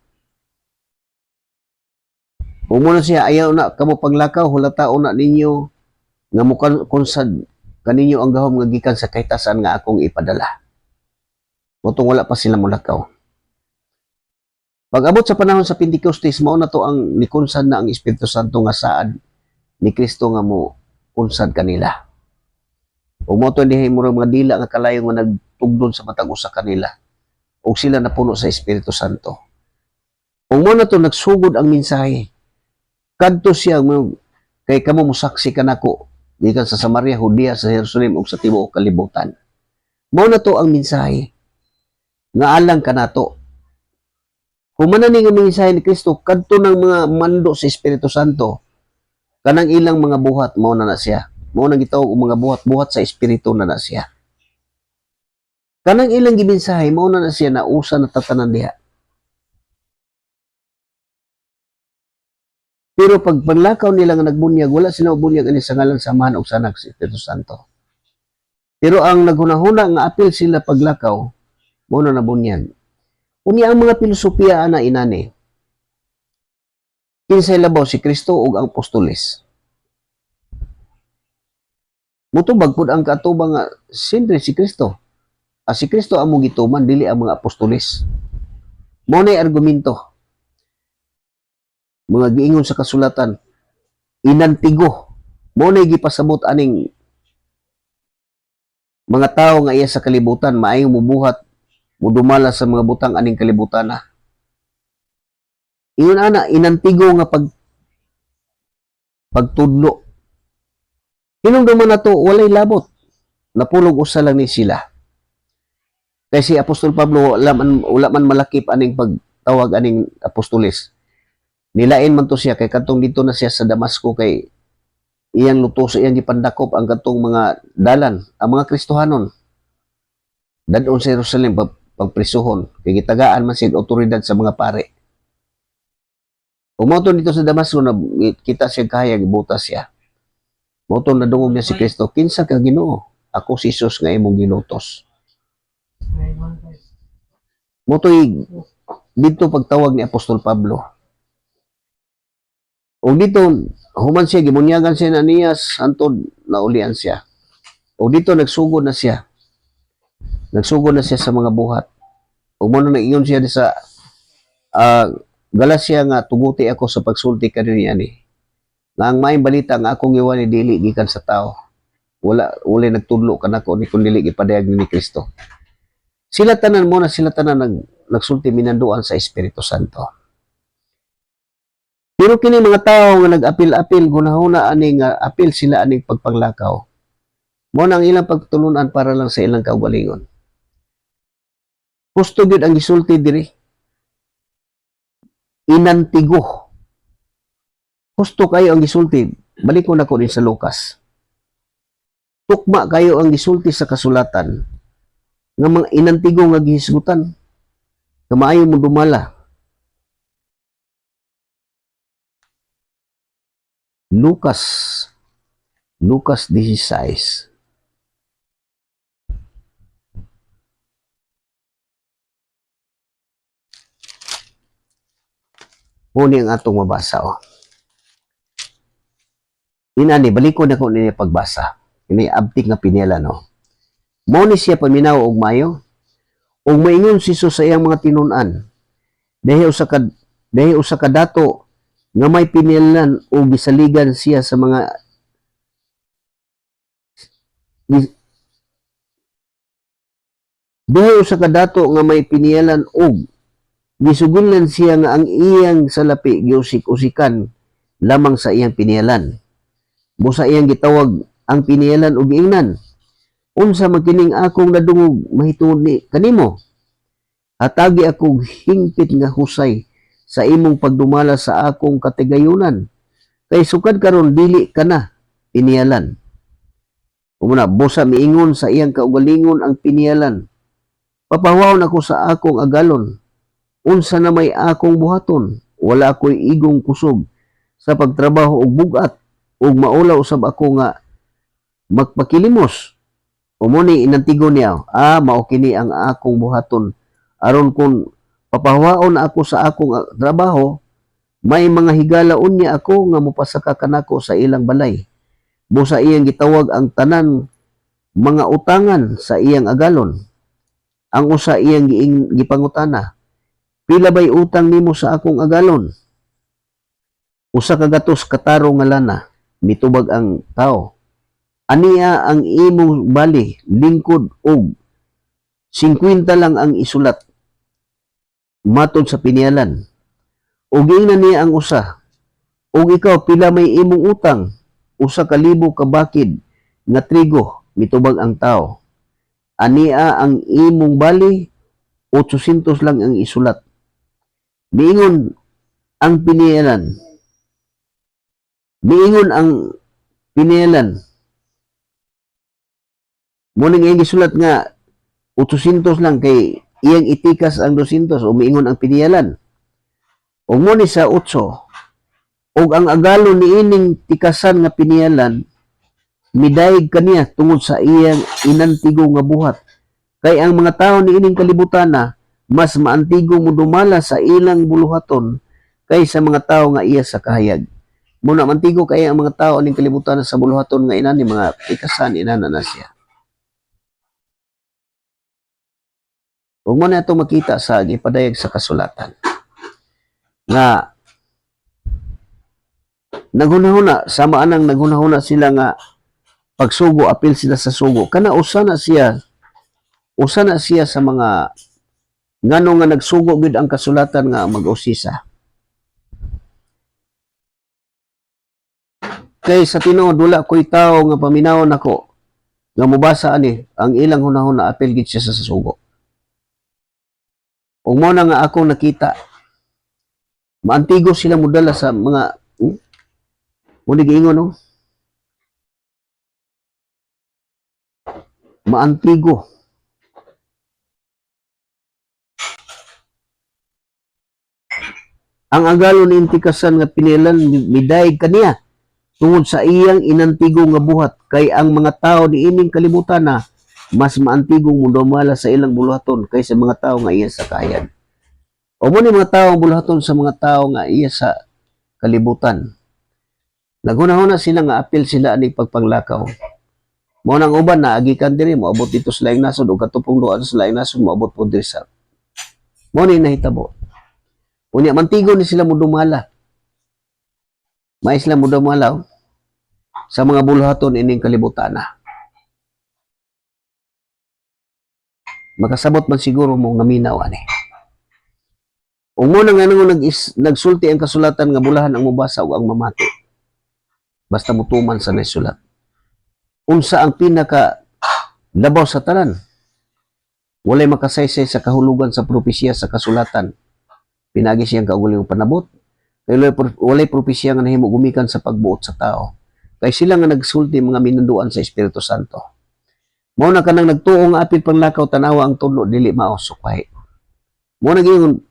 S1: Kung muna siya ayaw na kamo paglakaw, hulataon na ninyo nga mukansad kaninyo ang gahom nga gikan sa kahitasan nga akong ipadala. Butong wala pa sila mulakaw. Pag abot sa panahon sa Pentecostes, mao na to ang nikunsad na ang Espiritu Santo nga saad ni Kristo nga mo kunsad kanila. O mo to dihay murag mga dila nga kalayo nga nagtugdon sa matag usa kanila. O sila napuno sa Espiritu Santo. O mo na to nagsugod ang mensahe. Kadto siya kay kamo musaksi kanako gikan sa Samaria, Judea, sa Jerusalem ug sa tibuok kalibutan. Mao na to ang mensahe nga alang kanato. Kung manani nga mensahe ni Kristo kadto ng mga mando sa Espiritu Santo, kanang ilang mga buhat mao na siya. Mao nang gitawag og mga buhat sa Espiritu na siya. Kanang ilang gimensahe mao na siya na usa na tatanan diha. Pero pag panlakaw nila nga nagbunyag, wala sila bunyag ani sa ngalan sa Amahan ug sa Anak sa Espiritu Santo. Pero ang naghunahuna nga apil sila paglakaw, mao na nabunyag. Unya ang mga filosofiya ana inani. Kinsay labaw si Kristo ug ang apostoles. Mutubag pud ang katubang nga siyempre si Kristo. Si Kristo amo gituman dili ang mga apostoles. Mao nay argumento. Mga giingon sa kasulatan, inantigo. Mao nay gipasabot aning mga tao nga iya sa kalibutan maayong mubuhat mudumala sa mga butang aning kalibutan na. Ingon ana inantigo nga pagtudlo. Hinungdaman na to walay labot. Napulog usa lang ni sila. Kay si Apostol Pablo wala man malakip aning pagtawag aning apostoles. Nilain man to siya kay kadtong dito na siya sa Damasco kay iyang lutos iyang gipandakop ang kadtong mga dalan, ang mga Kristohanon. Dadon sa Jerusalem pagprisuhon kay gitagaan man sig otoridad sa mga pare. Umoto dito sa Damasco na kita siya kahayag butas siya. Moto na dungog niya si Kristo, kinsa ka Ginoo? Ako si Jesus nga imong gilutos. Moto dito pagtawag ni Apostol Pablo. O dito human siya gimunyagan siya na Ananias antod naulian siya. O dito nagsugod na siya. Nagsugod na siya sa mga buhat. O mo na nag-ingon siya sa Galasya nga tuguti ako sa pagsulti kanina ni. Nga ang maayong balita nga akong iwan ni dili gikan sa tao. Wala nagtudlo kanako ni kun dili gipadayag ni Kristo. Sila tanan mo na sila tanan nagsulti minanduan sa Espiritu Santo. Pero kini mga tao nga nag-apil-apil gunahuna ani nga apil sila aning pagpanglakaw. Mo nang ilang pagtulunan para lang sa ilang kaugalingon. Gusto gyud ang gisulti diri. Inantigo. Gusto kayo ang gisulti. Balik ko na ko din sa Lucas. Tukma kayo ang gisulti sa kasulatan nga mga inantigo nga gihisgutan. Nga maayo mo dumala. Lucas 16. Muni ang atong mabasa. Inani, balik ko na ko niya pagbasa. Ini abtik nga pinila, no? Muni siya paminaw og mayo. Og maingon si Jesus sa iyang mga tinunan. Dahi usa ka dato nga may pinilan o gisaligan siya sa mga dahi usa ka dato nga may pinilan og gisugulan siya nga ang iyang salapi giusik-usikan lamang sa iyang pinialan. Busa iyang gitawag ang pinialan og giingnan. Unsa man kining akong nadungog mahitungod ni kanimo? Hatagi akong hingpit nga husay sa imong pagdumala sa akong katigayunan. Kay sukad karon dili ka na pinialan. Umuna, busa miingon sa iyang kaugalingon ang pinialan. Papahawon ako sa akong agalon. Unsa na may akong buhaton, wala ako'y igong kusog sa pagtrabaho og bugat ug maulaw usab ako nga magpakilimos. Umuni inantigo niya, mao kini ang akong buhaton aron kung papahawaon ako sa akong trabaho, may mga higalaon niya ako nga mopasaka kanako sa ilang balay. Busa iyang gitawag ang tanan mga utangan sa iyang agalon. Ang usa iyang gipangutana, pila ba'y utang nimo sa akong agalon? Usa ka gatos kataro nga lana, mitubag ang tao. Aniya ang imong bali, lingkod og 50 lang ang isulat. Matod sa pinialan. Og giingnan niya ang usa. Og ikaw pila may imong utang? Usa ka libo ka bakid nga trigo, mitubag ang tao. Aniya ang imong bali, 800 lang ang isulat. Miingon ang pinialan. Miingon ang pinialan. Muna nga gisulat nga 800 lang kay iyang itikas ang 200 o miingon ang pinialan. O muna sa 8. Og ang agalon ni ining tikasan nga pinialan midayeg kaniya tungod sa iyang inantigo nga buhat. Kay ang mga tao ni ining kalibutan na mas maantigo mo dumala sa ilang buluhaton kaysa mga tao nga iya sa kahayag. Muna mantigo kay ang mga tao ning kalibutan sa buluhaton nga inani mga tikasan inana na siya. Huwag mo na ito makita sa ipadayag sa kasulatan. Nga, naghunahuna, sama anang naghunahuna sila nga pagsugo, apil sila sa sugo. Kana usa na siya sa mga ngano nga nagsugo gid ang kasulatan nga mag-usisa. Kay sa tinuod wala ko'y tao nga paminawon ako nga mubasa ani ang ilang hunahuna apil gid siya sa sugo. Ug mo na nga akong nakita maantigo sila mudala sa mga muli giingon no? Maantigo. Ang agalon ni intikasan nga pinilan midayeg kaniya tungod sa iyang inantigo nga buhat kay ang mga tao ni ining kalibutan na mas maantigong mudumala sa ilang buluhaton kaysa mga tao nga iya sa kahayag. O mo ni mga tao ang buluhaton sa mga tao nga iya sa kalibutan. Naghunahuna sila nga apil sila ani pagpanglakaw. Mo nang uban na agikan diri mo abot dito sa laing nasod o katupong doan sa laing nasod mo abot po diri sa. Mo ni nahitabo. Unya mantigo ni sila mo dumala. May sila mo dumala sa mga buluhaton ining kalibutan na. Makasabot man siguro mo ngaminaw ani. Ug mo nang nagsulti ang kasulatan nga bulahan ang mubasa ug ang mamati. Basta mutuman sa nasulat. Unsa ang pinaka labaw sa tanan? Walay makasaysay sa kahulugan sa propesya sa kasulatan. Pinagi siyang kaugaling panabot. Kay walay propesya nga nahimo gumikan sa pagbuot sa tao. Kay sila nga nagsulti mga minunduan sa Espiritu Santo. Mao na kanang nagtuo nga apil panglakaw tanawa ang tudlo dili mao sukay. Mao na gyud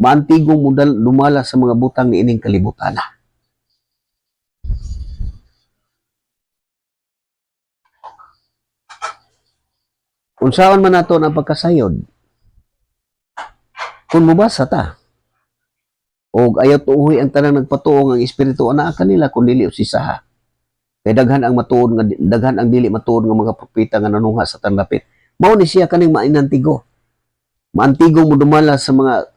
S1: maantigong mudal lumala sa mga butang ni ining kalibutan. Unsaon man nato ang pagkasayod? Kung mubasa ta, o ayaw tuuhoy ang tanang nagpatuo ang espiritu ana kanila kung dili usisaha. Kay daghan ang matuod nga daghan ang dili matuod nga mga propeta nga nanungha sa tanlapit. Mao ni siya kaning mainantigo. Maantigong mo dumala sa mga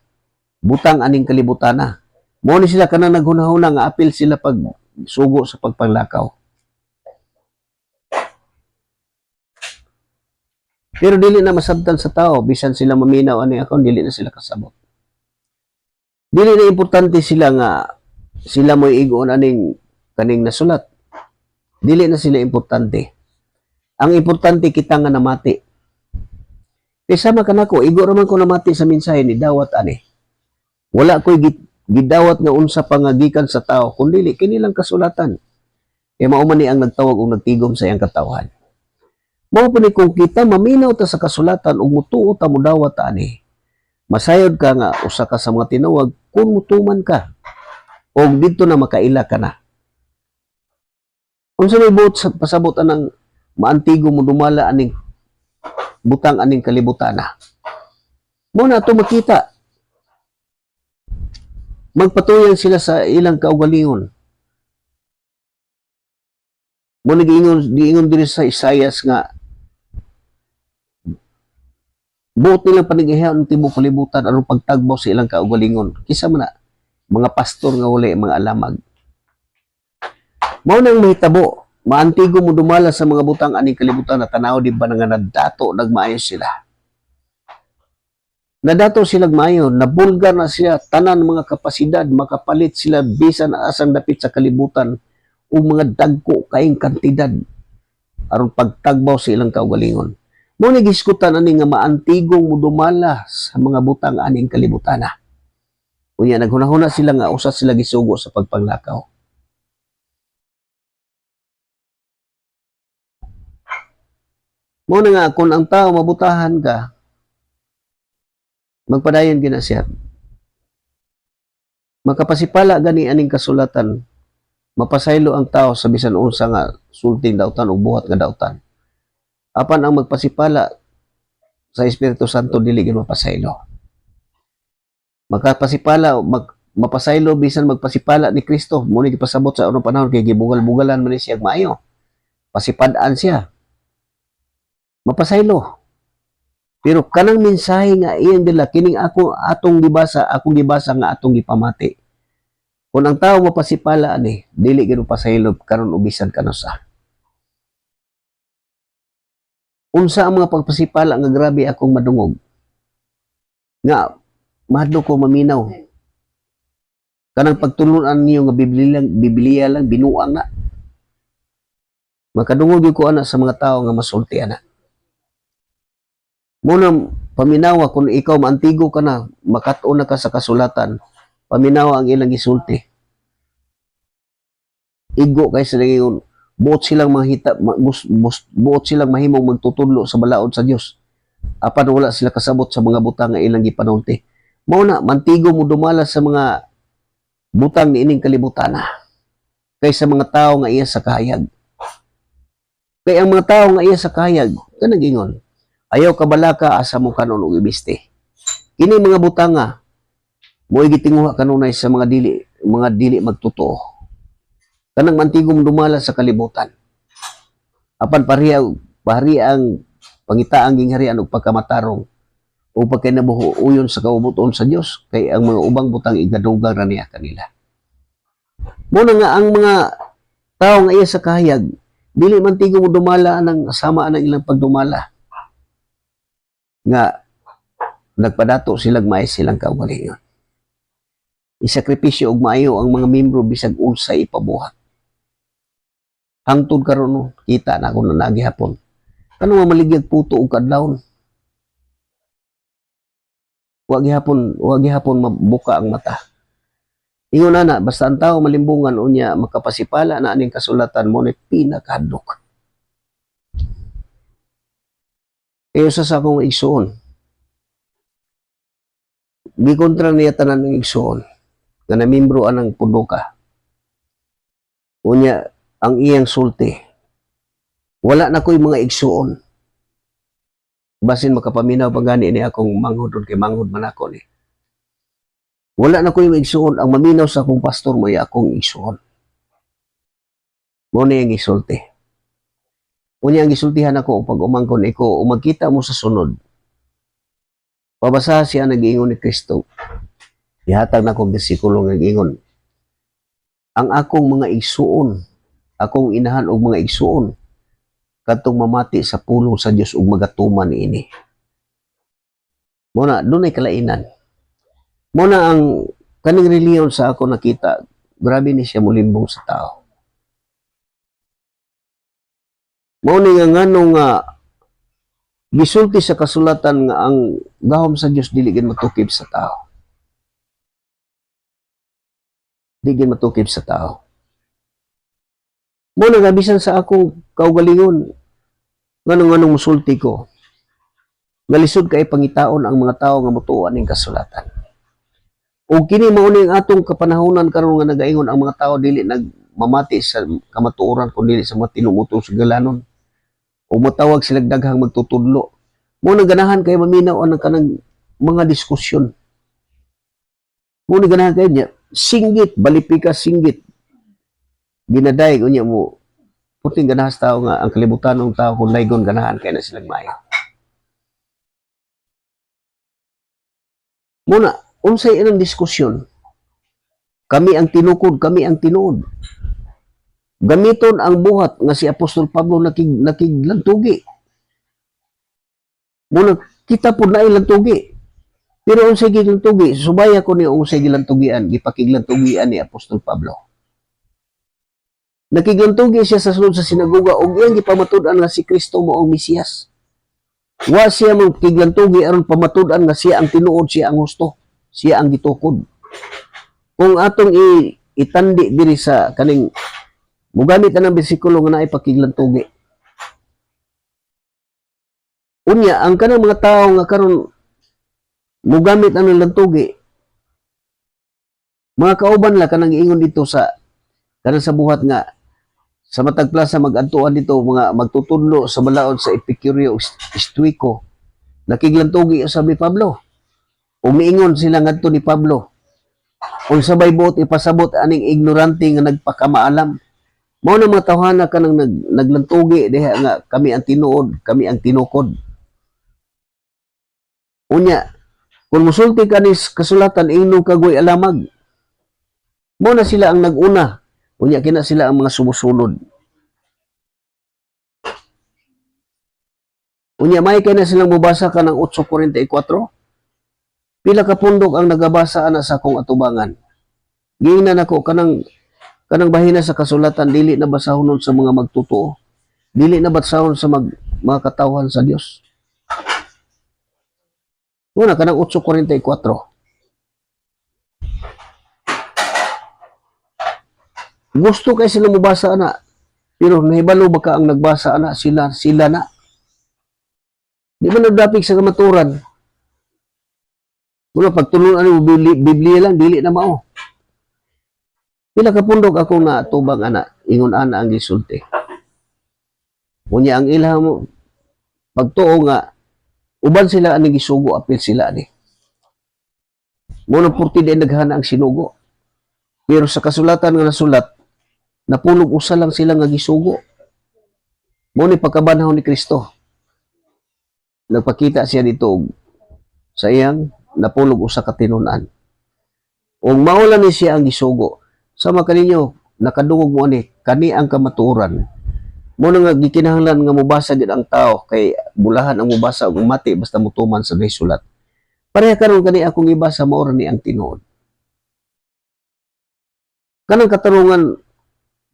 S1: butang aning kalibutan na. Mao ni sila kanang naghunahuna nga apil sila pag sugo sa pagpanglakaw. Pero dili na masabtan sa tao bisan sila maminaw ani akon dili na sila kasabot. Dili na importante sila nga sila mo'y igon aning kaning nasulat. Dili na sila importante. Ang importante kita nga namati. Kaya sama ka na ko, igo raman ko namati sa mensahe ni dawat ani. Wala ko'y gidawat nga unsa pangagikan sa tao, kundi kinilang kasulatan. Kaya mauman ni ang nagtawag o nagtigom sa iyang katawan. Mao pa ni kung kita maminaw ta sa kasulatan ug mutuo ta mo dawat ani. Masayod ka nga usa ka sa mga tinawag kung mutuman ka. Og dito na makaila ka na. Kung sa may buot sa pasabot anang maantigo mo dumala aning butang aning kalibutan na. Mo na ito makita. Magpatuyan sila sa ilang kaugalingon. Mo giingon diri sa Isaias nga buot nilang panigihaon ng tibok kalibutan aron pagtagbaw sa ilang kaugalingon. Kisa man na mga pastor nga wala mga alamag. Mao nang mahitabo, maantigo mo dumala sa mga butang aning kalibutan na tanaw di ba nga nagdato, nagmaayo sila. Nadato sila maayo, nabulgar na siya, tanan mga kapasidad, makapalit sila bisan asang dapit sa kalibutan o mga dagko kaing kantidad aron pagtagbaw sa ilang kaugalingon. Mo ni giskutan ani nga maantigong mo dumala sa mga butang aning kalibutan. Unya naghunahuna sila nga usa sila gisugo sa pagpanglakaw. Mo na nga, kung ang tao mabutahan ka, magpadayon gina siya. Makapasipala gani aning kasulatan, mapasaylo ang tao sa bisan unsa nga sulting dautan o buhat nga dautan. Apan ang magpasipala sa Espiritu Santo dili gid mapasaylo. Makapasipala mapasaylo bisan magpasipala ni Kristo, mo ni gipasabot sa unang panahon kay gibugal-bugalan man ni siya maayo. Pasipad-an siya. Mapasaylo. Pero kanang mensahe nga iyang dila kining akong gibasa nga atong gipamati. Kung ang tao mapasipala ani, dili gyud pasaylo karon ubisan kanusa. Unsa ang mga pagpasipala nga grabe akong madungog. Nga mahadlo ko maminaw. Kanang pagtulunan niyo nga Biblia lang binuang na. Makadungog gyud ko ana sa mga tao nga masulti ana. Muna paminawa kung ikaw maantigo ka na, makatuon na ka sa kasulatan, paminawa ang ilang gisulti. Igo kay sa ngayon, buot silang mahimong magtutudlo sa balaod sa Dios. Apan wala sila kasabot sa mga butang nga ilang gipanulti. Mao na mantigo mo dumala sa mga butang ni ining kalibutan kaysa mga tao nga iya sa kahayag. Kay ang mga tao nga iya sa kahayag, kanang ingon, ayaw kabalaka asa mo kanon og ibiste. Kini mga butanga mo'y gitinguha kanunay sa mga dili magtotoo. Kanang mantigom dumala sa kalibutan. Apan pariya ang pangitaang gingharian og pagkamatarong o pagkinabuhuyon sa kaubuton sa Dios kay ang mga ubang butang igadugang ra niya kanila. Muna nga ang mga tao nga iya sa kahayag dili man tigo mo dumala ng sama ang ilang pagdumala nga nagpadato silang maay silang kaugalingon. Isakripisyo og maayo ang mga membro bisag unsay ipabuhat. Hangtod karon no, kita na ako na nagihapon. Kano nga maligyag puto og kadlawon? Wa gihapon mabuka ang mata. Ingon na basta ang tao malimbungan unya makapasipala na aning kasulatan mo ni pinakahadlok. Kaya sa akong igsuon, gikontra niya tanan ng igsuon nga namembro anang puduka. Unya ang iyang sulti. Wala na ko'y mga igsuon. Basin makapaminaw pa gani ni akong manghod kay manghod man ako ni. Wala na ko'y igsuon. Ang maminaw sa akong pastor mo akong igsuon. Mo na yung isulti. Unya ang gisultihan ako pag umangkon iko umagkita mo sa sunod. Pabasa siya nag-iingon ni Kristo. Ihatag na akong bersikulo nga nag-iingon. Ang akong mga igsuon, akong inahan og mga igsuon, kadtong mamati sa pulong sa Dios ug magatuman ini. Muna dunay kalainan. Muna ang kaning reliyon sa ako nakita, grabe ni siya mulimbong sa tao. Muna nga nganong gisulti sa kasulatan nga ang gahom sa Dios dili gid matukib sa tao. Dili gid matukib sa tao. Muna nga bisan sa akong kaugalingon nganong musulti ko. Nalisod kay pangitaon ang mga tao nga motuon ning kasulatan. O kini mao ning atong kapanahonan karon nga nagaingon ang mga tao dili nagmamati sa kamatuoran kundi sa mga tinumuto sa galanon. O matawag sila daghang magtutudlo. Muna ganahan kay maminaw ang kanang mga diskusyon. Muna ganahan kay niya singgit balipika singgit. Ginaday unya mo puting ganahas tao nga ang kalibutan ng tao kung laygon ganahan kay na silang mayo. Muna, unsay inang diskusyon? Kami ang tinukod, kami ang tinuod. Gamiton ang buhat nga si Apostol Pablo nakiglantugi. Muna, kita po na ilantugi. Pero unsay giglantugi, subaya ko ni unsay giglantugian, gipakiglantugian ni Apostol Pablo. Nakiglantugi siya sa sulod sa sinagoga og iyang gipamatud-an nga si Kristo mao ang Mesiyas. Wa siya mong kiglantugi aron pamatud-an nga siya ang tinuod, siya ang husto, siya ang gitukod. Kung atong itandi diri sa kaning mugamit ang bersikulo nga naay pakiglantugi. Unya ang kanang mga tawo nga karon mugamit ang lantugi, mga kauban la kanang giingon dito sa kanang sa buhat nga sa matag plaza mag-adtuan dito mga magtutudlo sa balaod sa Epicureo Stoico. Nakiglantugi sabi Pablo. Umiingon sila ngadto ni Pablo. Unsa bay buot ipasabot aning ignorante nga nagpakamaalam. Mao na mga tawhana kanang naglantugi diha nga kami ang tinuod, kami ang tinukod. Unya, kung musulti ka ni kasulatan ingno kagoy alamag. Mao na sila ang naguna. Unya kina sila ang mga sumusunod. Unya may kay na silang mubasa ka ng 8:44. Pila ka pundok ang nagabasa ana sa akong atubangan. Giingnan ako kanang bahina sa kasulatan dili na basahon sa mga magtotoo. Dili na basahon sa mga katawhan sa Dios. Una kanang 8:44. Gusto kay sila mubasa na. Pero nahibalo baka ang nagbasa na sila na. Di ba nagdapig sa kamaturan? Muna pagtulungan mo Biblia lang, dili na mao. Pila ka pundok ako na tubang ana, ingon ana ang gisulti. Unya ang ilang mo, pagtuo nga, uban sila ang gisugo, apil sila ni. Muna 40 din naghana ang sinugo. Pero sa kasulatan nga nasulat, napulog usa lang sila nga gisugo. Mo ni pagkabanhaw ni Kristo. Nagpakita siya dito sa iyang napulog usa ka tinun-an. Ug maulan ni siya ang gisugo. Sama kaninyo nakadungog mo ani kani ang kamatuoran. Mo na nga gikinahanglan nga mobasa gid ang tao kay bulahan ang mobasa ug mati basta mutuman sa gisulat. Pareha karon kani akong ibasa mao ni ang tinuod. Kanang katarungan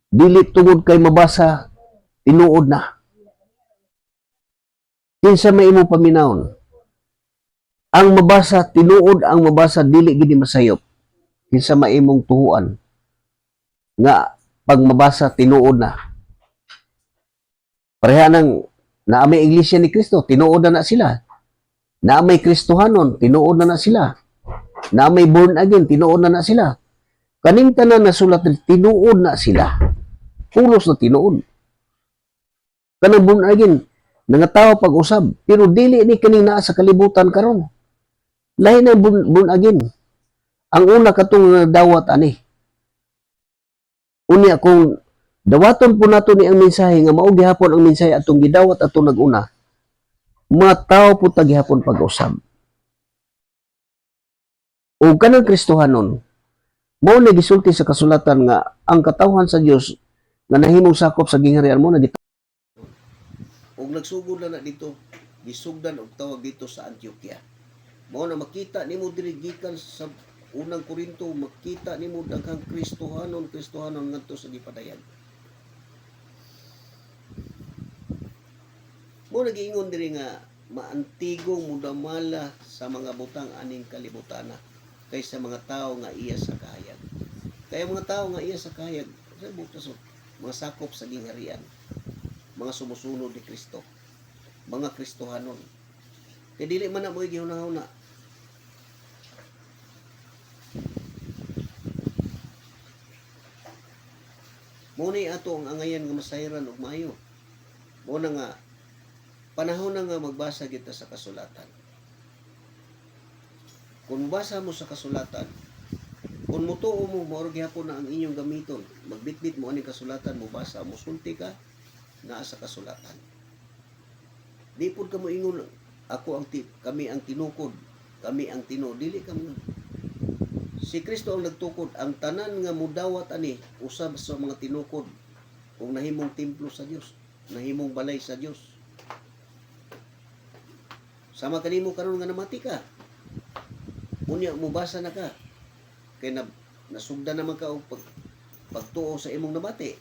S1: dili tungod kay mabasa tinuod na. Kinsa may imo paminawon? Ang mabasa tinuod, ang mabasa dili gid masayop. Kinsa may imong tuhuan nga pag mabasa tinuod na. Pareha nang naamay iglesia ni Kristo, tinuod na sila. Naamay Kristohanon, tinuod na sila. Naamay born again, tinuod na sila. Kaning tanan na sulat tinuod na sila. Pulos na tinuod. Kanang born again, nangatawa pag-usab, pero dili ni kaning naa sa kalibutan karon. Lain na born again. Ang una katong dawat ani. Unya kung dawaton po nato ni ang mensahe nga mao gihapon ang mensahe atong gidawat atong nag-una. Mga tao po ta gihapon pag-usab. O kanang Kristohanon, mao na gisulti sa kasulatan nga ang katawhan sa Dios nga nahimong sakop sa gingharian mo na ug nagsugod na dito, gisugdan og tawag dito sa Antioquia. Mao na makita nimo diri gikan sa unang Korinto, makita nimo daghang Kristohanon ngadto sa gipadayan. Mao nagiingon diri nga maantigong mudamala sa mga butang aning kalibutana kaysa mga tao nga iya sa kahayag. Kaya mga tao nga iya sa kahayag, mga sakop sa gingharian, mga sumusunod ni Kristo, mga Kristohanon. Kaya dili man na mo gihunahuna. Muna ato ang angayan nga masayran ug maayo. Muna nga panahon na nga magbasa kita sa kasulatan. Kung mabasa mo sa kasulatan, kung mutuo mo, maurag hapon na ang inyong gamiton. Magbitbit mo aning kasulatan, mabasa mo, sulti ka, naa sa kasulatan. Di po ka mo ingon, kami ang tinukod, kami ang tino, dili ka mo. Si Kristo ang nagtukod, ang tanan nga mudawat ani, usab sa mga tinukod, kung nahimong templo sa Dios, nahimong balay sa Dios. Sama kanimo karon nga namati ka. Unya mubasa na ka. Kay nasugdan naman ka og pagtuo sa imong nabati.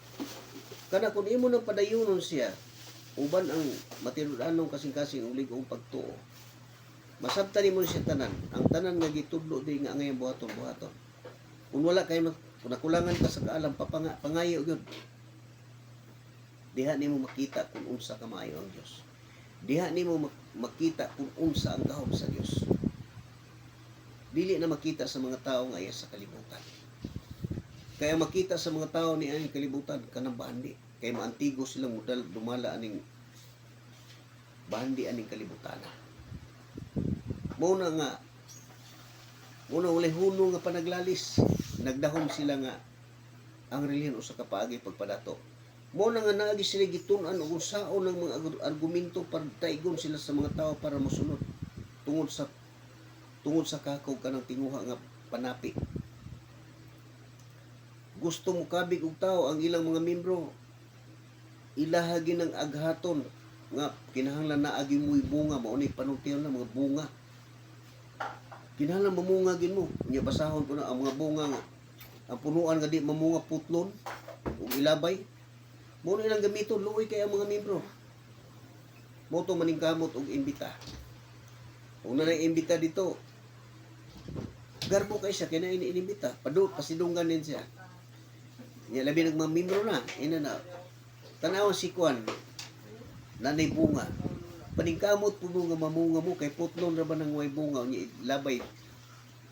S1: Kana kun imo nang padayunon siya, uban ang matinud-anon kasing-kasing ulig og pagtuo. Masabtan nimo siya tanan. Ang tanan nga gitudlo di nga ngayon buhaton. Kung wala kay kung nakulangan ka sa kaalam pangayo gyud. Diha nimo makita kung unsa ka maayo ang Dios. Diha nimo makita kung unsa ang gahom sa Dios. Dili na makita sa mga tao nga iya sa kalibutan. Kaya makita sa mga tao ni ang kalibutan kanang bahandi. Kaya maantigo silang dumala aning bahandi aning kalibutan. Muna walay huno nga panaglalis. Nagdahom sila nga ang relihiyon usa ka paagi pagpadato. Muna nga naagi sila gitun-an og unsaon ng mga argumento para taigon sila sa mga tao para mosunod tungod sa kakog kanang tinguha nga panapi. Gusto mo kabig og tao ang ilang mga membro ilahagi ng aghaton nga kinahanglan na agi mo'y bunga mao ni panultihan na mga bunga. Kinahanglan mamunga gid mo. Nya basahon ko na ang mga bunga nga ang punuan nga di mamunga putlon ug ilabay. Mao ni ilang gamiton luoy kay ang mga membro. Mo to maningkamot og imbita. Kung na imbita dito, garbo kay siya kaya na inimbita. Pasidunggan din siya. Nya labi nagmamembro na. Ina na. Tanaw si Kwan. Nanay bunga. Paningkamot po nga mamunga mo. Kay putlon na ba ng way bunga. Nya labay.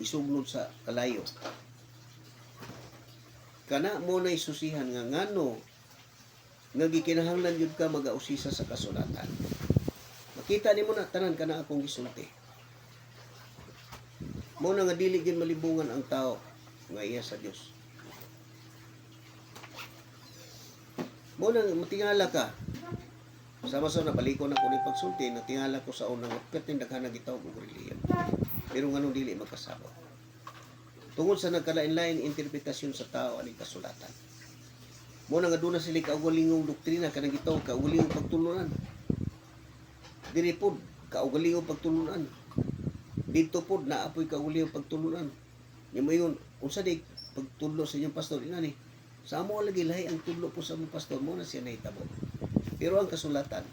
S1: Isugnod sa kalayo. Kana mo na isusihan nga ngano. Nga gikinahanglan yun ka mag-ausisa sa kasulatan. Makita ni mo na tanan ka na akong gisulti. Mo na nga dili gid malibungan ang tao nga iya sa Dios. Mo na matingala ka. Sama sa nabaliko na ko ni pagsulti, natingala ko sa unang pertin daghan na gitawag og relihiyon. pero nganong dili magkasabot. Tungod sa nagkalain-lain interpretasyon sa tao aning kasulatan. Mo nga doon na sila kaugalingong doktrina kanang gitawag kaugalingong pagtulunan. Diri pod kaugalingong pagtulunan. Dito pod naapoy kaugalingong pagtulunan. Nya mayon unsa di pagtudlo sa inyong pastor inani. Sa amo lagi lahi ang tudlo po sa among pastor mo na siya nahitabo. Pero ang kasulatan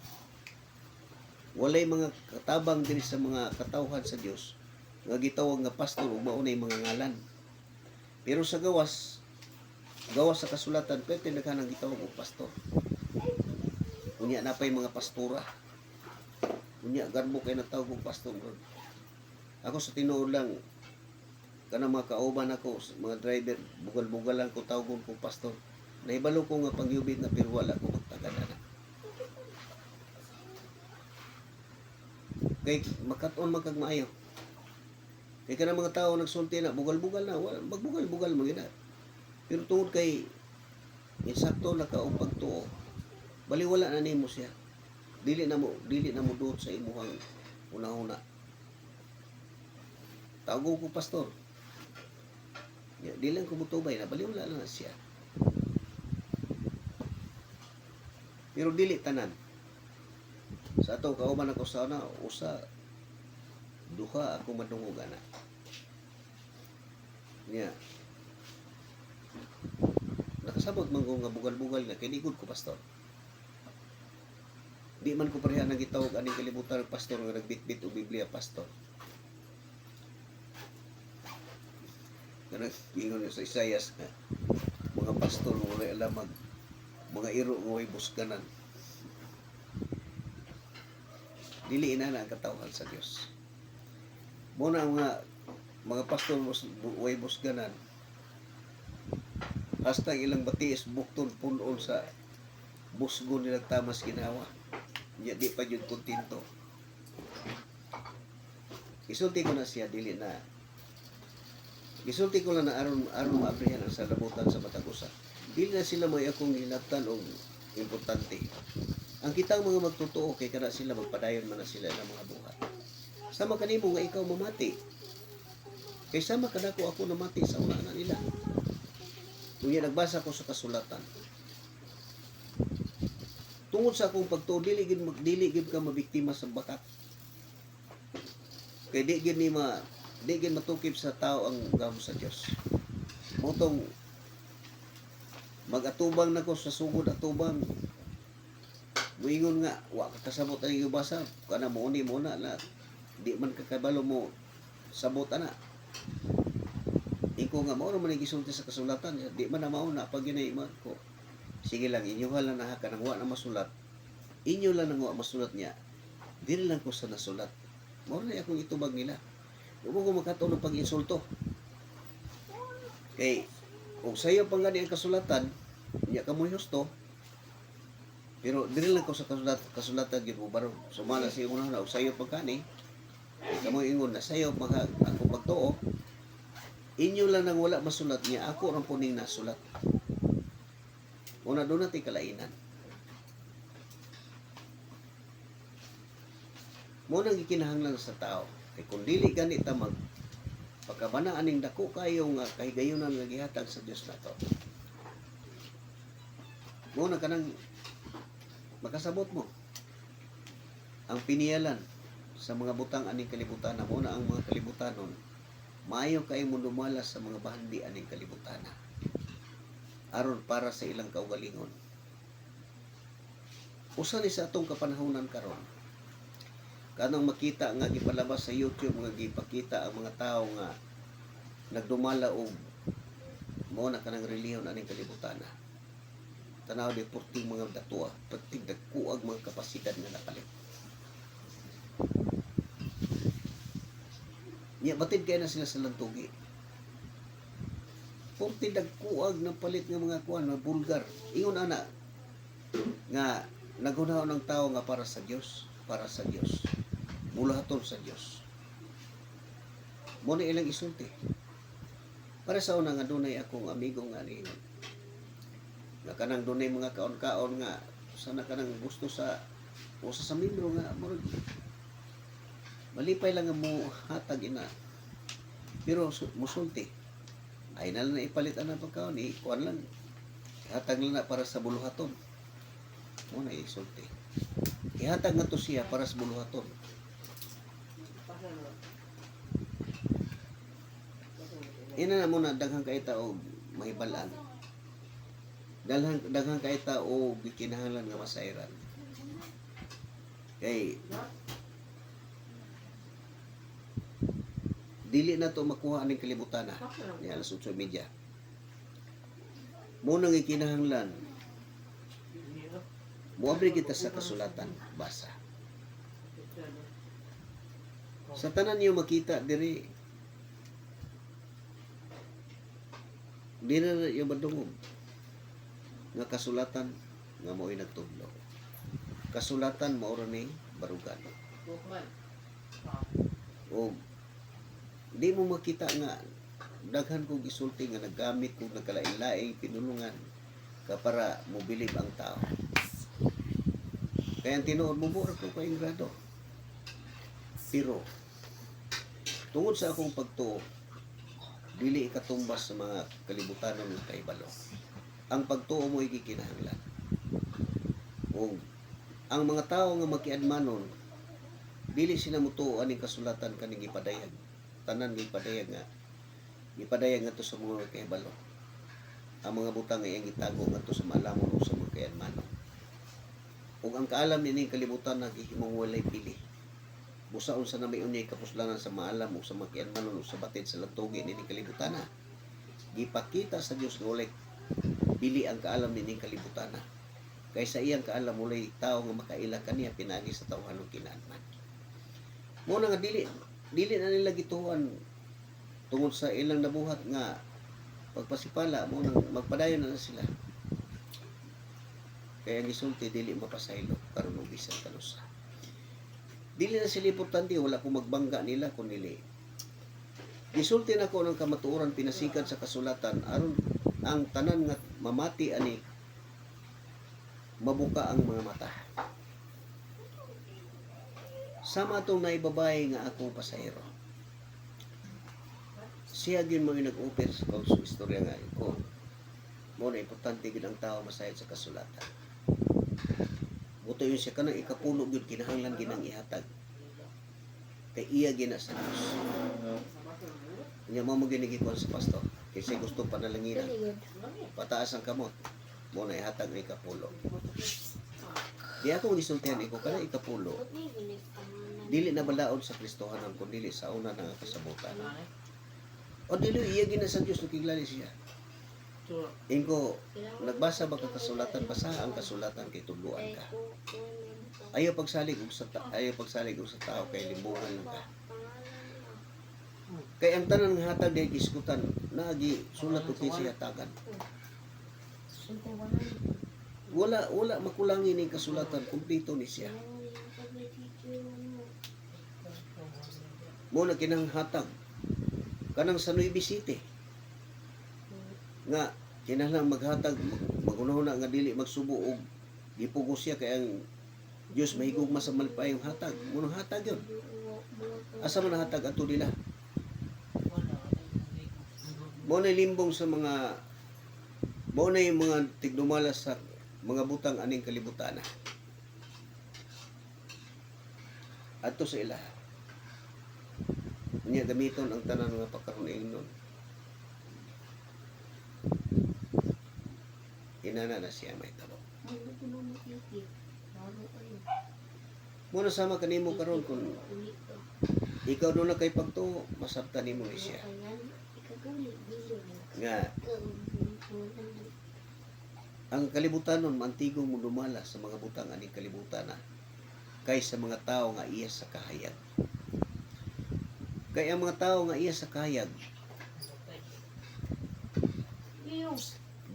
S1: walay mga katabang diri sa mga katawhan sa Dios nga gitawag nga pastor ug mao nay mga ngalan. Pero sa gawas sa kasulatan pwede naghanang gitawag og pastor. Unya napay mga pastora. Unya garbo kay natawag og pastor. Ako sa tinuod lang kanang mga kauban ako, mga driver, bugal-bugal lang ko tawgon kong pastor. Naibalo ko nga pangyubit na pero wala ko magtagalan. Kay makaton magkagmaayo. Kay kanang mga tao nagsulti na bugal-bugal na, wala magbugal-bugal mo gina. Pero tungod kay insakto na ka og pagtuo, baliwala na nimo siya. Dili na mo duot sa imuhang una-una. Tawgo ko pastor. Di lang ko mutubay na baliwala na siya. Pero dili tanan. Sa ato kauban ako sana usa duha ako madungog ana. Nya. Nakasabot man ko nga bugal-bugal nga kay di gud ko pastor. Di man ko pareha nang gitawag aning kalibutan ng pastor nga nagbitbit og Biblia pastor. Kanang ingon sa Isaias nga mga pastor nga wala alam mga iro nga way busganan. Dili ina na ang katawhan sa Dios. Muna mga pastor way busganan. Hasta ilang batiis bukton punon sa busgon nila tamas ginawa. Nya di pa jud kontento. Isulti ko na siya dili na. Isulti ko lang na aron maabrihan ang salabutan sa matag usa. Dili na sila may akong hinabtan og importante. Ang kitang mga magtotoo kay kana sila magpadayon man na sila ng mga buhat. Sama kanimo nga ikaw mamati. Kay sama kadako ako namati sa una na nila. Kunya nagbasa ko sa kasulatan. Tungod sa akong pagtuo dili gid ka mabiktima sa bakat. Kay di gid matukip sa tao ang gahom sa Dios. Motong magatubang nako sa sugod atubang. Muingon nga wa ka kasabot ani gibasa kana mo ni muna na di man kakabalo mo sabot ana. Iko nga mao man gisulti sa kasulatan di man na mao na pag ginay man ko. Sige lang inyo lang na kanang wa na masulat. Inyo lang nang wa masulat niya. Dili lang ko sa nasulat. Mao na akong itubag nila. Huwag ko magkatulong pag-insulto. Kay, kung sa'yo pang gani ang kasulatan, niya ka mo husto, pero dili lang ko sa kasulatan yun mo baro. Sumala siya muna na, kung sa'yo pang gani, kamu ingon na sa'yo, ako pagtuo, inyo lang nang wala masulat niya, ako ang puning nasulat. Una doon natin kalainan. Muna ang ikinahanglan sa tao, kay kung dili ganita pagkabana aning dako kayo nga kahigayonan nga gihatag sa Dios nato. Mo na kanang makasabot mo ang piniyalan sa mga butang aning kalibutan mo na ang mga kalibutanon maayo kay mo lumala sa mga bahandi aning kalibutan aron para sa ilang kaugalingon. Usa ni sa atong kapanahonan karon kanang makita nga gipalabas sa YouTube nga gipakita ang mga tao nga nagdumala og mao na kanang relihiyon aning kalibutan. Tanaw deporting mga datua, pati dagkuag mga kapasidad nga napalit. Nya batid kay na sila sa lantugi. Purti dagkuag na palit nga mga kuan na bulgar. Ingon ana nga nagunahon ng tao nga para sa Dios, mulahaton sa Dios. Mo na ilang isulti. Para sa una nga dunay akong amigo nga ni nga kanang dunay mga kaon-kaon nga sana kanang gusto sa usa sa membro nga murag malipay lang nga mo hatag ina Pero musulti. Ay na lang na ipalit ang pagkaon. Kuan lang. Ihatag lang na para sa buluhaton. Muna isulti. Ihatag na to siya para sa buluhaton. Ina na muna daghang kaita o mahibalaan. Daghang kaita o gikinahanglan nga masayran. Kay dili na to makuha aning kalibutan na ni alas 8:30. Muna nga kinahanglan muabri kita sa kasulatan basa. Sa tanan niyo makita diri na yung badungog nga kasulatan nga mo'y nagtudlo. Kasulatan mao ni barugan. O di mo makita nga daghan kong gisulti nga naggamit kong nagkalain-laing pinulungan ka para mobilib ang tao. Kaya ang tinuod mo mura ko kayong grado. Pero tungod sa akong pagtuo, dili ikatumbas sa mga kalibutanon ng kahibalo. Ang pagtuo mo ikikinahanglan. O ang mga tao nga makiadmanon, dili sila mutuo aning kasulatan kaning gipadayag. Tanan gipadayag nga to sa mga kahibalo. Ang mga butang nga iyang itago nga to sa malamon o sa mga kaadmanon. O ang kaalam nining kalibutan na gihimong walay pili. Busaon sa nami unyay kapuslanan sa maalam o sa makianmanon o sa batid sa lagtugi nining kalibutan na. Gipakita sa Dios nga walay pili ang kaalam nining kalibutan na. Kaysa iyang kaalam walay tao nga makaila kaniya pinagi sa tawhanong kinaanman. Muna nga dili na nila gituan tungod sa ilang nabuhat nga pagpasipala mo nang magpadayon na sila. Kaya ang gisulti dili mapasaylo karon og bisan kanusa. Dili na sila importante, wala ko magbangga nila kung nili. Gisulti na ko ng kamatuoran pinasikat sa kasulatan aron ang tanan nga mamati ani mabuka ang mga mata. Sama itong naibabay nga akong pasahero. Siya gyud mo nag-offer sa istorya nga ko. Mo na importante gyud ang tao masayad sa kasulatan. Buto yun siya kanang ikapulo gyud kinahanglan ginang ihatag. Kay iya gina sa Dios. Nya mo ginigikuan sa pastor. Kasi gusto panalanginan. Pataas ang kamot. Mo na ihatag ni ikapulo. Di ako gisultihan iko kana ikapulo. Dili na balaod sa Kristohanan kun dili sa una nga kasabutan. O dili iya gina sa Dios nakiglali siya. Ingko nagbasa ba ka kasulatan, basa ang kasulatan kay tuluan ka. Ayaw pagsalig og sa tao kay limbungan lang ka. Kay ang tanan nga hatag day iskutan naagi sulat og siya tagan. Wala makulangi ning kasulatan, kumpleto ni siya. Mo na kinang hatag kanang sa Nueva City nga kinahanglan maghatag magunahon nga dili magsubo og gipugos siya kay ang Dios mahigugma sa malipayong hatag. Munong hatag yun. Asa man hatag ato nila? Mo na limbong sa mga mo na yung mga tigdumala sa mga butang aning kalibutan. Adto sa ila. Niya gamiton ang tanan nga pagkaron ingnon. Inana na siya may tabo. Muna sama kanimo karon kung ikaw doon na kay pagtuo, masabtan nimo ni siya. Nga ang kalibutan nun mantigong mo dumala sa mga butang aning kalibutan na kaysa mga tao nga iya sa kahayag. Kaya ang mga tao nga iya sa kahayag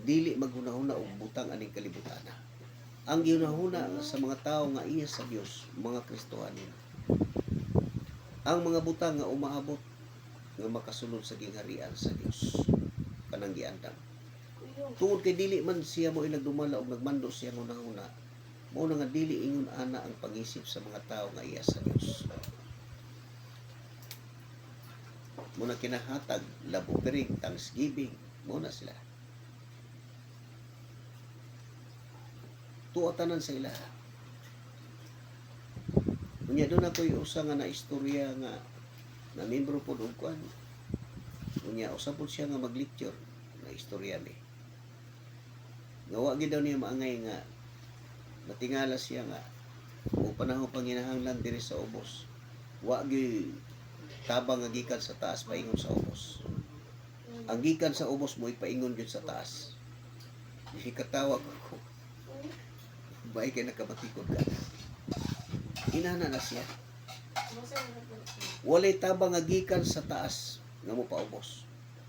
S1: dili maghunahuna og butang aning kalibutan. Ang ginahuna sa mga tao nga iya sa Dios, mga Kristohanin. Ang mga butang nga umaabot nga makasulod sa gingharian sa Dios kanang giandam. Tungod kay dili man siya mo nagdumala og nagmando siya hunahuna. Mao na nga dili ingon ana ang pangisip sa mga tao nga iya sa Dios. muna kinahatag, love offering, thanksgiving, muna sila. Tuotanan sa ila. Unya doon ako'y usa nga na istorya nga na membro po og kuan. Unya usa po siya nga mag-lecture na istorya ni. Nga wa gid daw niya maangay nga natingala siya nga o panahon panginahanglan diri sa ubos. Wa gyud tabang nga gikan sa taas paingon sa ubos. Ang gikan sa ubos mo ipaingon gyud sa taas. Hikatawa ko. Baik kay nakabatikod ka. Inana na siya. Walay tabang nga gikan sa taas nga mo paubos.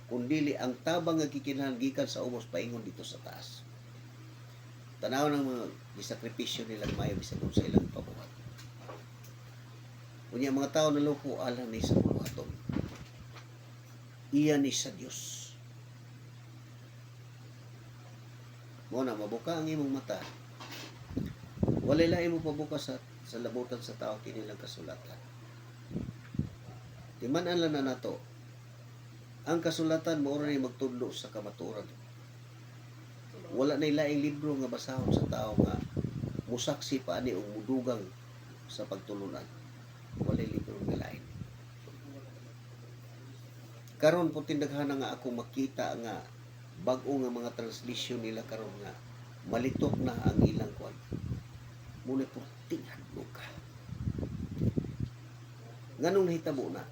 S1: Kundili ang tabang nga gikinahanglan gikan sa ubos paingon dito sa taas. Tanaw ng mga gisakripisyo nila mayo bisag sa ilang pabuhat. Unya mga tao nalupo alang ni sa pabuhaton. Iyan ni sa Dios. Mo na mabuka ang imong mata. Walay lain mo pabukas sa labutan sa tao kinilang kasulatan. Timan-an lang na nato. Ang kasulatan mo rin magtudlo sa kamaturan. Wala na ilaing libro nga basahon sa tao nga musaksi pa ani og mudugang sa pagtulunan. Walay libro nga lain. Karon po tindaghana nga ako makita nga bag-o nga mga translation nila karon nga malitok na ang ilang kwan. Muna po tinghadlok ka. Nganong nahitabo na?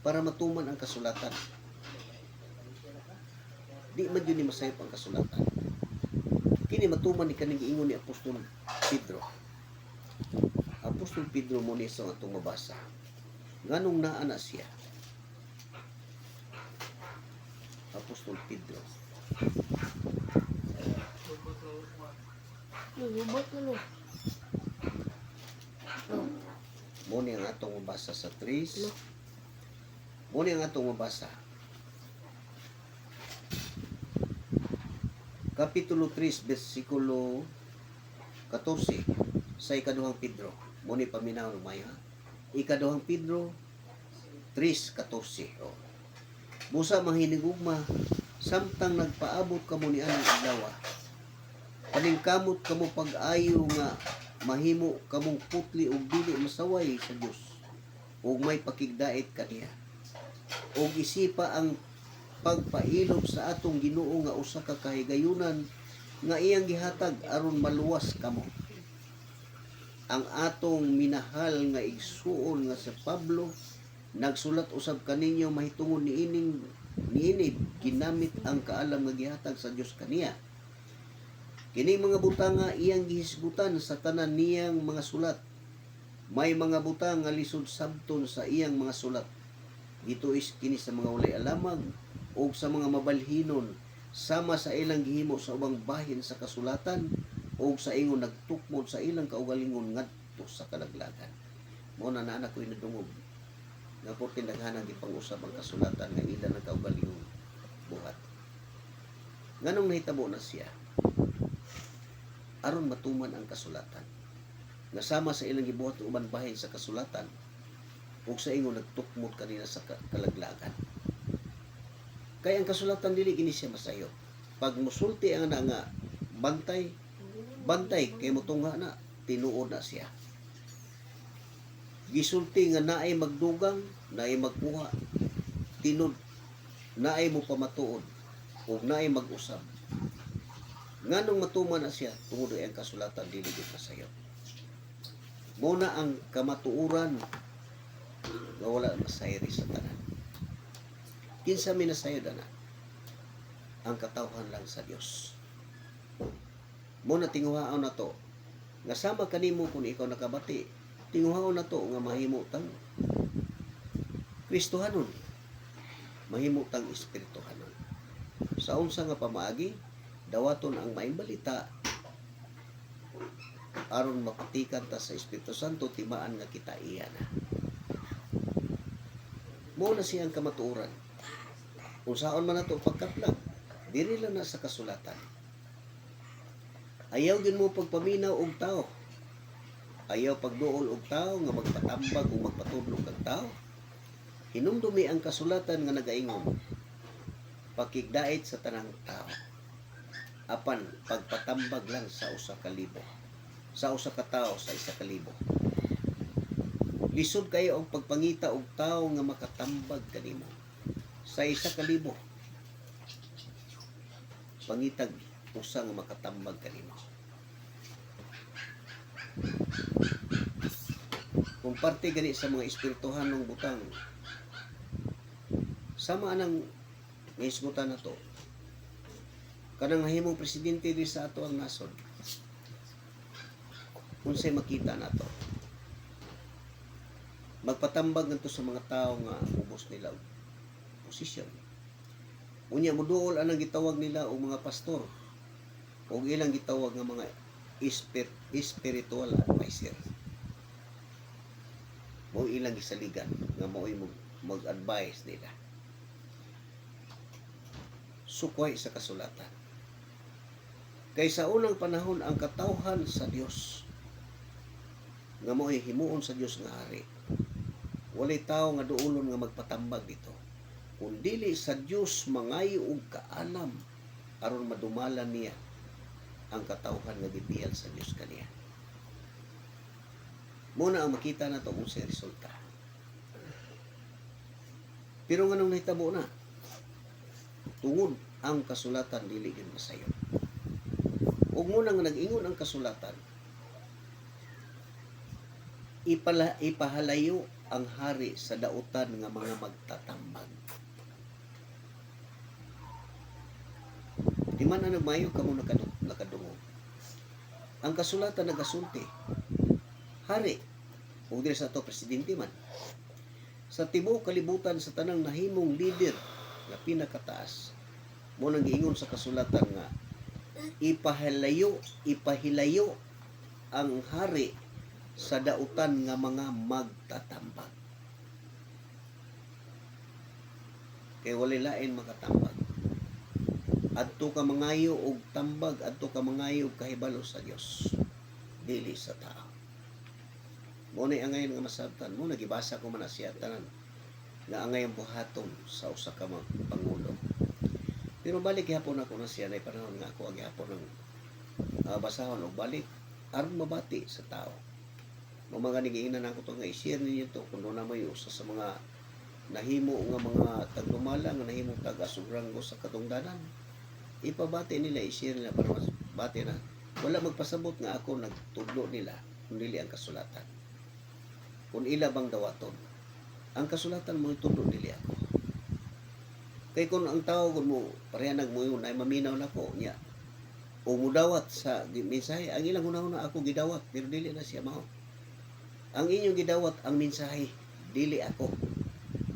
S1: Para matuman ang kasulatan. Di man yun ni masayop ang kasulatan. Kini matuman ni kaning ingon ni Apostol Pedro. Apostol Pedro mo ni sa atong mabasa. Nganong naa na siya? Apostol Pedro.
S2: Lubot na
S1: Mo ni ang atong mabasa sa 3. Mo ni ang atong mabasa. Kapitulo 3, versikulo 14 sa ikaduhang Pedro. Mo ni paminaw ng mayo. Ikaduhang Pedro 3:14. Oh. Busa mahinigugma samtang nagpaabot kamo ni anong adlaw. Paningkamot kamo pag-ayo nga mahimo kamong putli ug dili masaway sa Dios ug may pakigdait kaniya. Ug isipa ang pagpailog sa atong Ginoo nga usa ka kahigayunan nga iyang gihatag aron maluwas kamo. Ang atong minahal nga igsuon nga si Pablo nagsulat usab kaninyo mahitungod niini ginamit ang kaalam nga gihatag sa Dios kaniya. Kining mga butang nga iyang gihisgutan sa tanan niyang mga sulat. May mga butang nga lisod sabton sa iyang mga sulat. Dito is kini sa mga walay alamag o sa mga mabalhinon sama sa ilang gihimo sa ubang bahin sa kasulatan o sa ingon nagtukmod sa ilang kaugalingon ngadto sa kalaglagan. Mao na anak ko inadungog. Nga po tindaghanang gipang-usab ang kasulatan nga ila ng kaugalingon buhat. Nganong nahitabo na siya? Aron matuman ang kasulatan. Nga sama sa ilang gibuhat uban bahin sa kasulatan ug sa ingon nagtukmod kanina sa kalaglagan. Kaya ang kasulatan dili gini siya masayo. Pag musulti ang ana nga bantay kay motungha na tinuod na siya. Gisulti nga naay magdugang, naay magkuha, tinod, naay mo pamatuod ug naay mag-usab. Nganong matuman na siya tungod ang kasulatan dili gid masayo. Muna ang kamatuoran nga wala masayri sa tanan. Kinsa minasayod ana? Ang katawhan lang sa Dios. Muna tinguhaon na to. Nga sama kanimo kung ikaw nakabati, tinguhaon na to nga mahimo tang Kristohanon. Mahimo tang Espirituhanon. Sa unsa nga pamaagi, dawaton ang maayong balita aron mapatikan ta sa Espiritu Santo timaan nga kita iya na. Mao na siyang kamatuoran. Kung saan man nato pagkaplag, diri lang na sa kasulatan. Ayaw din mo pagpaminaw og tao. Ayaw pagduol og tao nga magpatambag o magpatudlog kag tao. hinumdumi ang kasulatan nga nagaingon, pakigdait sa tanang tao, apan pagpatambag lang sa usa ka libo, sa usa ka tawo sa isa ka libo. Lisod kayo og pagpangita og tawo nga makatambag kanimo sa isa ka libo. Pangitag usa nga makatambag kanimo. Kung parte gani sa mga espirituhanong butang, sama anang naisgutan na to, kanang nahimong presidente di sa ato ang nasod, unsay makita na to, magpatambag ngadto sa mga tao nga ubos nila og posisyon. Unya moduol anang gitawag nila og mga pastor o ilang gitawag nga mga spiritual advisor. Mo ilang gisaligan nga mao'y mag-advise nila. Sukway sa kasulatan. Kay sa unang panahon ang katawhan sa Dios nga mao'y himuon sa Dios nga hari. Walay tao nga duolon nga magpatambag dito. Kung dili sa Dios mangayo og kaalam aron madumalan niya ang katawhan nga gibiyal sa Dios kaniya. Muna ang makita na ito kung sa resulta. Pero nga nung nahitabo na, tungod ang kasulatan dili yun masayon. Ug muna nga nag-ingon ang kasulatan, ipahalayo ang hari sa dautan nga mga magtatambag. Di man na nagmayo kamo nakadungog. Ang kasulatan nagasulti, hari, o dili sa to presidente man, sa tibuok kalibutan sa tanang nahimong leader nga pinakataas, mo nang giingon sa kasulatan nga ipahilayo ang hari sa dautan nga mga magtatambag. Kay walay lain makatambag. Adto ka mangayo og tambag, adto ka mangayo og kahibalo sa Dios, dili sa tao. Mo ni angay nga masabtan, mo nagibasa ko man na siya tanan nga angay ang buhaton sa usa ka pangulo. Pero balik gihapon ako na siya na panahon nga ako gihapon ng basahon og balik aron mabati sa tao. Mo mga nigiingnan ako to nga i-share ninyo to kung na may usa sa mga nahimo nga mga tagdumala nga nahimo tag-asugrango sa katungdanan. Ipabati nila, i-share nila para mas bati na. Wala magpasabot nga ako nagtudlo nila kung dili ang kasulatan. Kung ila bang dawaton. Ang kasulatan mo itudlo dili ako. Kay kung ang tao kung mo parehanag mo yun ay maminaw na ko niya. O mudawat sa mensahe, ang ilang una ako gidawat pero dili na siya mao. Ang inyong gidawat ang mensahe, dili ako.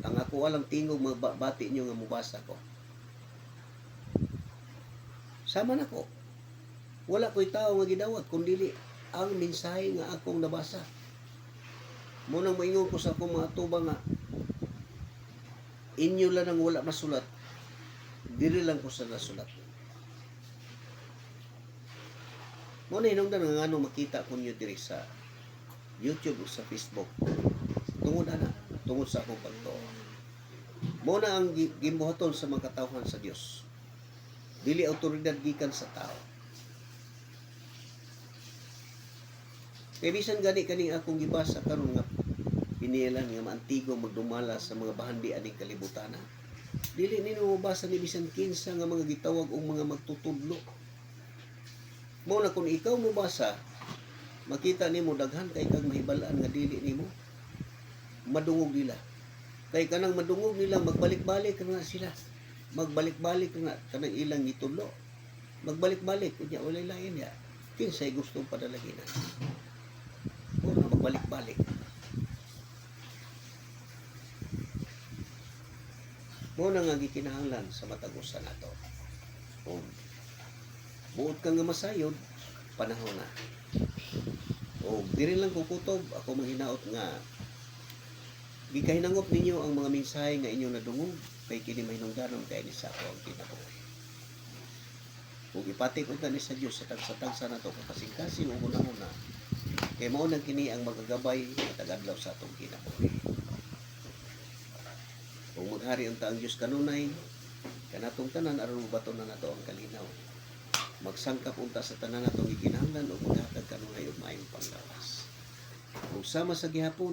S1: Ang ako alang tingog magbati nyo nga mubasa ko. Sama na ko. Wala ko'y tao nga gidawat kundi ang mensahe nga akong nabasa. Munang moingon ko sa akong mga tuba nga inyo lang ang wala masulat. Diri lang ko sa nasulat. Muna hinungdan nga ano makita ko nyo diri sa YouTube o sa Facebook. Tungod sa akong pagtuo. Muna ang gimbuhaton sa mga katawhan sa Dios. Dili autoridad gikan sa tao. Kaya bisan gani kaning akong gibasa karon nga pinilan nga maantigo magdumala sa mga bahandi aning kalibutan. Dili nino mabasa ni bisan kinsa nga mga gitawag og mga magtutudlo. Mao na kung ikaw mobasa, makita nimo daghan kay kag mahibalaan nga dili nimo madungog nila. Kay kanang madungog nila magbalik-balik na sila. Magbalik-balik na kanang ilang gitulo. Magbalik-balik unya walay lain ya. Kinsay gustong padalaginan. O na magbalik-balik. Mo na nga gikinahanglan sa matagusan nato. O buot ka nga masayod, panahon na. O diri lang kukutob ako manghinaot nga gikahinangot ninyo ang mga mensahe nga inyo nadungog kay kini mahinungdanon kay ni sa ako ang kinabuhi. Ug ipati ko ni sa Dios sa tagsa-tagsa nato kapasingkasing ug una-una kay mao nang kini ang magagabay at tagadlaw sa atong kinabuhi. Kung maghari ang taang Diyos kanunay, kanatong tanan aron mabaton na nato ang kalinaw. Magsangkap unta sa tanan natong gikinahanglan o maghatag kanunay og maayong panglawas. Kung sama sa gihapon,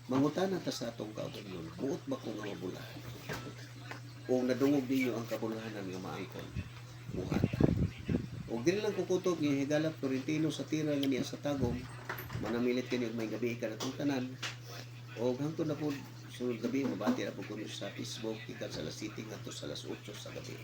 S1: mangutana ta sa atong kaugalingon, buot ba ko nga mabulahan? O nadungog ninyo ang kabulahanan nga maangkon? Buhata. O dili lang kukutob nga higalap Torrentino sa tira nga niya sa tagom, manamilit kini og may gabi ka natong tanan. O hangtod na po sunod gabi mabati na po kuno sa Facebook ikan sa alas 7 ngadto sa alas 8 sa gabi.